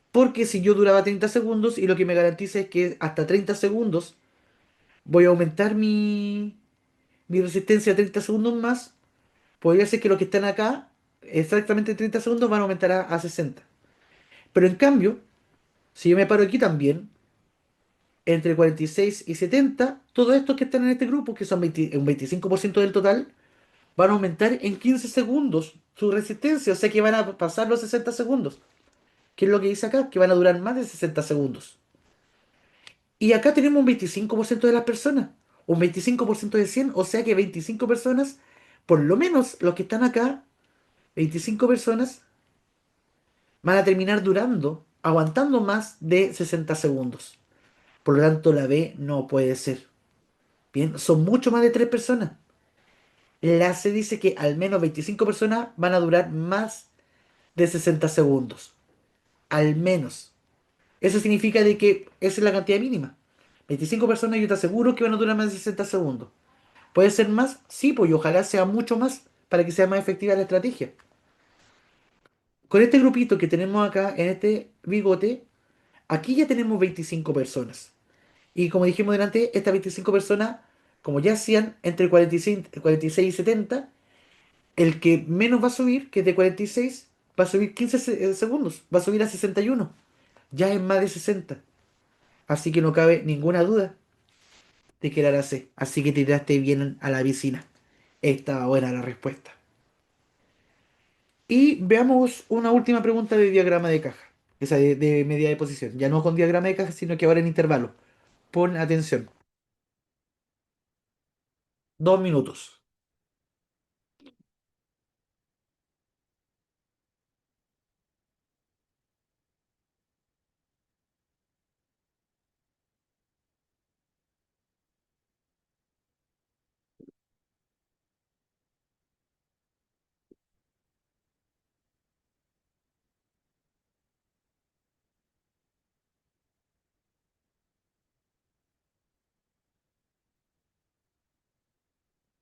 Porque si yo duraba 30 segundos y lo que me garantiza es que hasta 30 segundos voy a aumentar mi resistencia a 30 segundos más, podría ser que los que están acá, exactamente 30 segundos, van a aumentar a 60. Pero en cambio, si yo me paro aquí también, entre 46 y 70, todos estos que están en este grupo, que son un 25% del total, van a aumentar en 15 segundos su resistencia, o sea que van a pasar los 60 segundos. ¿Qué es lo que dice acá? Que van a durar más de 60 segundos. Y acá tenemos un 25% de las personas, un 25% de 100, o sea que 25 personas, por lo menos los que están acá, 25 personas, van a terminar durando, aguantando más de 60 segundos. Por lo tanto, la B no puede ser. Bien, son mucho más de 3 personas. La C dice que al menos 25 personas van a durar más de 60 segundos. Al menos. Eso significa de que esa es la cantidad mínima. 25 personas yo te aseguro que van a durar más de 60 segundos. ¿Puede ser más? Sí, pues y ojalá sea mucho más para que sea más efectiva la estrategia. Con este grupito que tenemos acá en este bigote, aquí ya tenemos 25 personas. Y como dijimos delante, estas 25 personas, como ya hacían entre 46 y 70, el que menos va a subir, que es de 46, va a subir 15 segundos, va a subir a 61. Ya es más de 60. Así que no cabe ninguna duda de que era la C. Así que te tiraste bien a la piscina. Estaba buena la respuesta. Y veamos una última pregunta de diagrama de caja. Esa de medida de posición. Ya no con diagrama de caja, sino que ahora en intervalo. Pon atención. 2 minutos.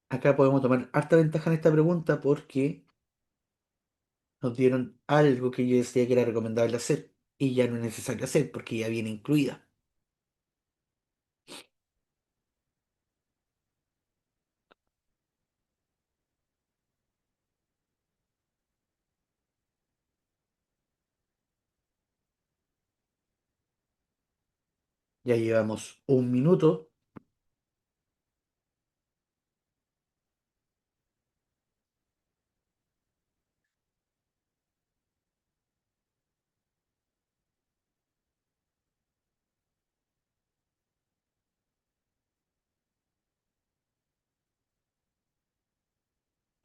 Acá podemos tomar harta ventaja en esta pregunta porque nos dieron algo que yo decía que era recomendable hacer. Y ya no es necesario hacer porque ya viene incluida. Ya llevamos 1 minuto.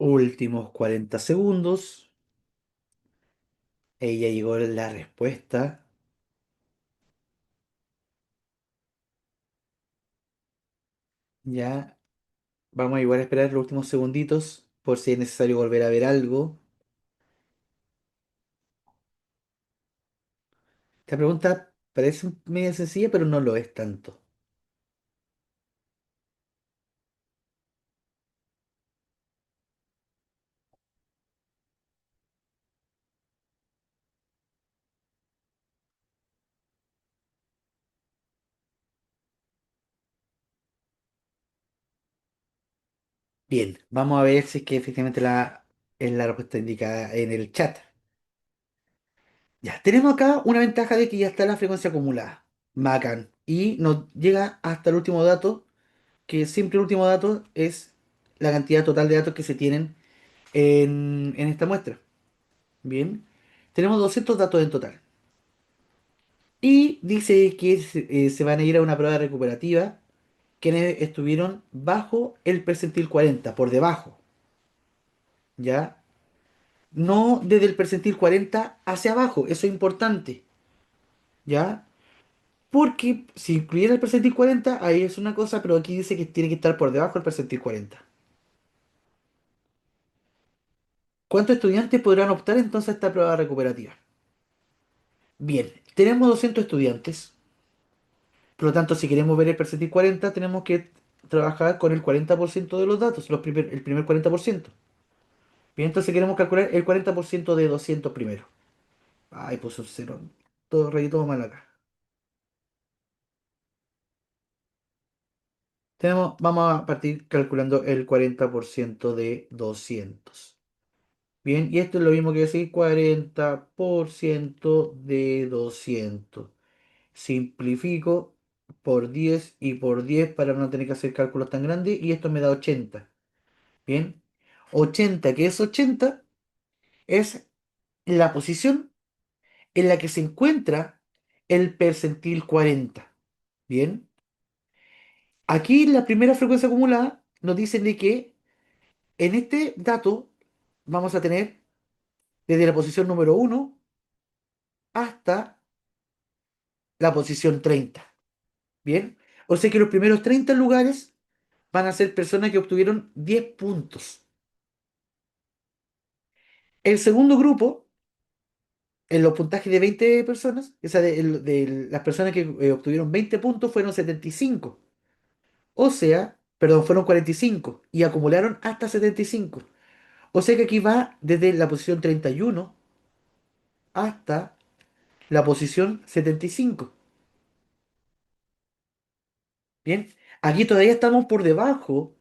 Últimos 40 segundos. Ella llegó la respuesta. Ya vamos a igual a esperar los últimos segunditos por si es necesario volver a ver algo. Esta pregunta parece media sencilla, pero no lo es tanto. Bien, vamos a ver si es que efectivamente es la respuesta indicada en el chat. Ya, tenemos acá una ventaja de que ya está la frecuencia acumulada. Bacán. y nos llega hasta el último dato, que siempre el último dato es la cantidad total de datos que se tienen en esta muestra. Bien, tenemos 200 datos en total. Y dice que se van a ir a una prueba recuperativa quienes estuvieron bajo el percentil 40, por debajo, ¿ya? No desde el percentil 40 hacia abajo, eso es importante, ¿ya? Porque si incluyera el percentil 40, ahí es una cosa, pero aquí dice que tiene que estar por debajo del percentil 40. ¿Cuántos estudiantes podrán optar entonces a esta prueba recuperativa? Bien, tenemos 200 estudiantes, por lo tanto, si queremos ver el percentil 40, tenemos que trabajar con el 40% de los datos, el primer 40%. Bien, entonces queremos calcular el 40% de 200 primero. Ay, puso un cero. Todo rey, todo mal acá. Vamos a partir calculando el 40% de 200. Bien, y esto es lo mismo que decir 40% de 200. Simplifico por 10 y por 10 para no tener que hacer cálculos tan grandes. Y esto me da 80. Bien, 80, que es 80, es la posición en la que se encuentra el percentil 40. Bien. Aquí la primera frecuencia acumulada nos dicen de que en este dato vamos a tener desde la posición número 1 hasta la posición 30. Bien. O sea que los primeros 30 lugares van a ser personas que obtuvieron 10 puntos. El segundo grupo, en los puntajes de 20 personas, o sea, de las personas que obtuvieron 20 puntos fueron 75. O sea, perdón, fueron 45 y acumularon hasta 75. O sea que aquí va desde la posición 31 hasta la posición 75. Bien, aquí todavía estamos por debajo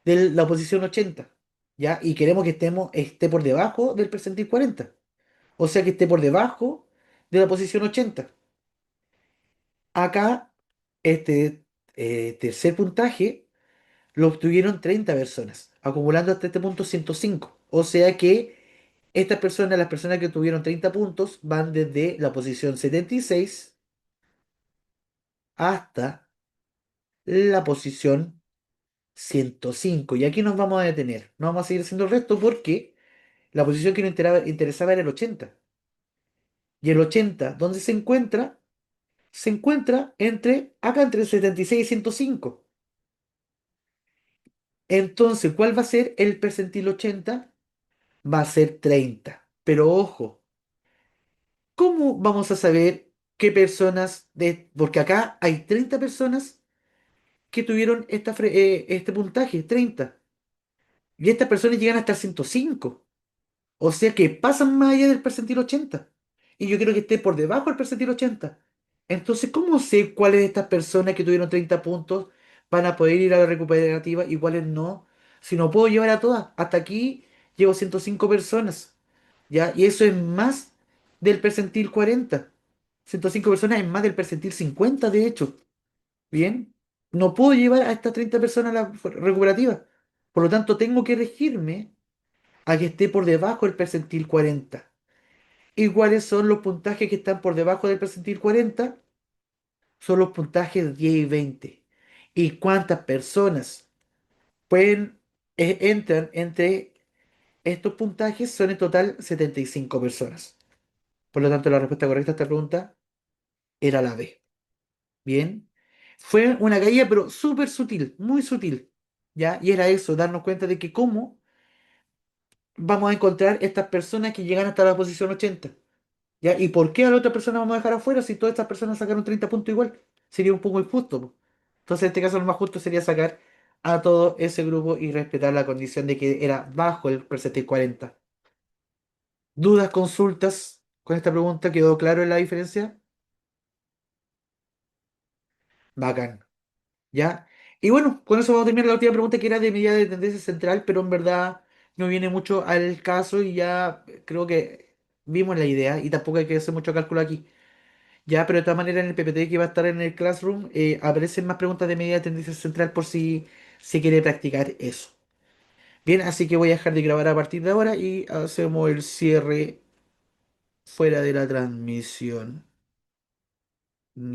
de la posición 80, ¿ya? Y queremos que esté por debajo del percentil 40. O sea que esté por debajo de la posición 80. Acá, este tercer puntaje lo obtuvieron 30 personas, acumulando hasta este punto 105. O sea que estas personas, las personas que tuvieron 30 puntos, van desde la posición 76 hasta la posición 105. Y aquí nos vamos a detener. No vamos a seguir haciendo el resto porque la posición que nos interesaba era el 80. Y el 80, ¿dónde se encuentra? Se encuentra acá entre 76 y 105. Entonces, ¿cuál va a ser el percentil 80? Va a ser 30. Pero ojo, ¿cómo vamos a saber qué personas porque acá hay 30 personas que tuvieron este puntaje, 30. Y estas personas llegan hasta el 105. O sea que pasan más allá del percentil 80. Y yo quiero que esté por debajo del percentil 80. Entonces, ¿cómo sé cuáles de estas personas que tuvieron 30 puntos van a poder ir a la recuperativa y cuáles no? Si no puedo llevar a todas. Hasta aquí llevo 105 personas. ¿Ya? Y eso es más del percentil 40. 105 personas es más del percentil 50, de hecho. Bien. No puedo llevar a estas 30 personas a la recuperativa. Por lo tanto, tengo que regirme a que esté por debajo del percentil 40. ¿Y cuáles son los puntajes que están por debajo del percentil 40? Son los puntajes 10 y 20. ¿Y cuántas personas entran entre estos puntajes? Son en total 75 personas. Por lo tanto, la respuesta correcta a esta pregunta era la B. Bien. Fue una caída, pero súper sutil, muy sutil. ¿Ya? Y era eso, darnos cuenta de que cómo vamos a encontrar estas personas que llegan hasta la posición 80. ¿Ya? ¿Y por qué a la otra persona vamos a dejar afuera si todas estas personas sacaron 30 puntos igual? Sería un poco injusto, po. Entonces, en este caso, lo más justo sería sacar a todo ese grupo y respetar la condición de que era bajo el percentil 40. ¿Dudas, consultas con esta pregunta? ¿Quedó claro la diferencia? Bacán. ¿Ya? Y bueno, con eso vamos a terminar la última pregunta que era de medida de tendencia central, pero en verdad no viene mucho al caso y ya creo que vimos la idea y tampoco hay que hacer mucho cálculo aquí. Ya, pero de todas maneras en el PPT que va a estar en el Classroom aparecen más preguntas de medida de tendencia central por si quiere practicar eso. Bien, así que voy a dejar de grabar a partir de ahora y hacemos el cierre fuera de la transmisión.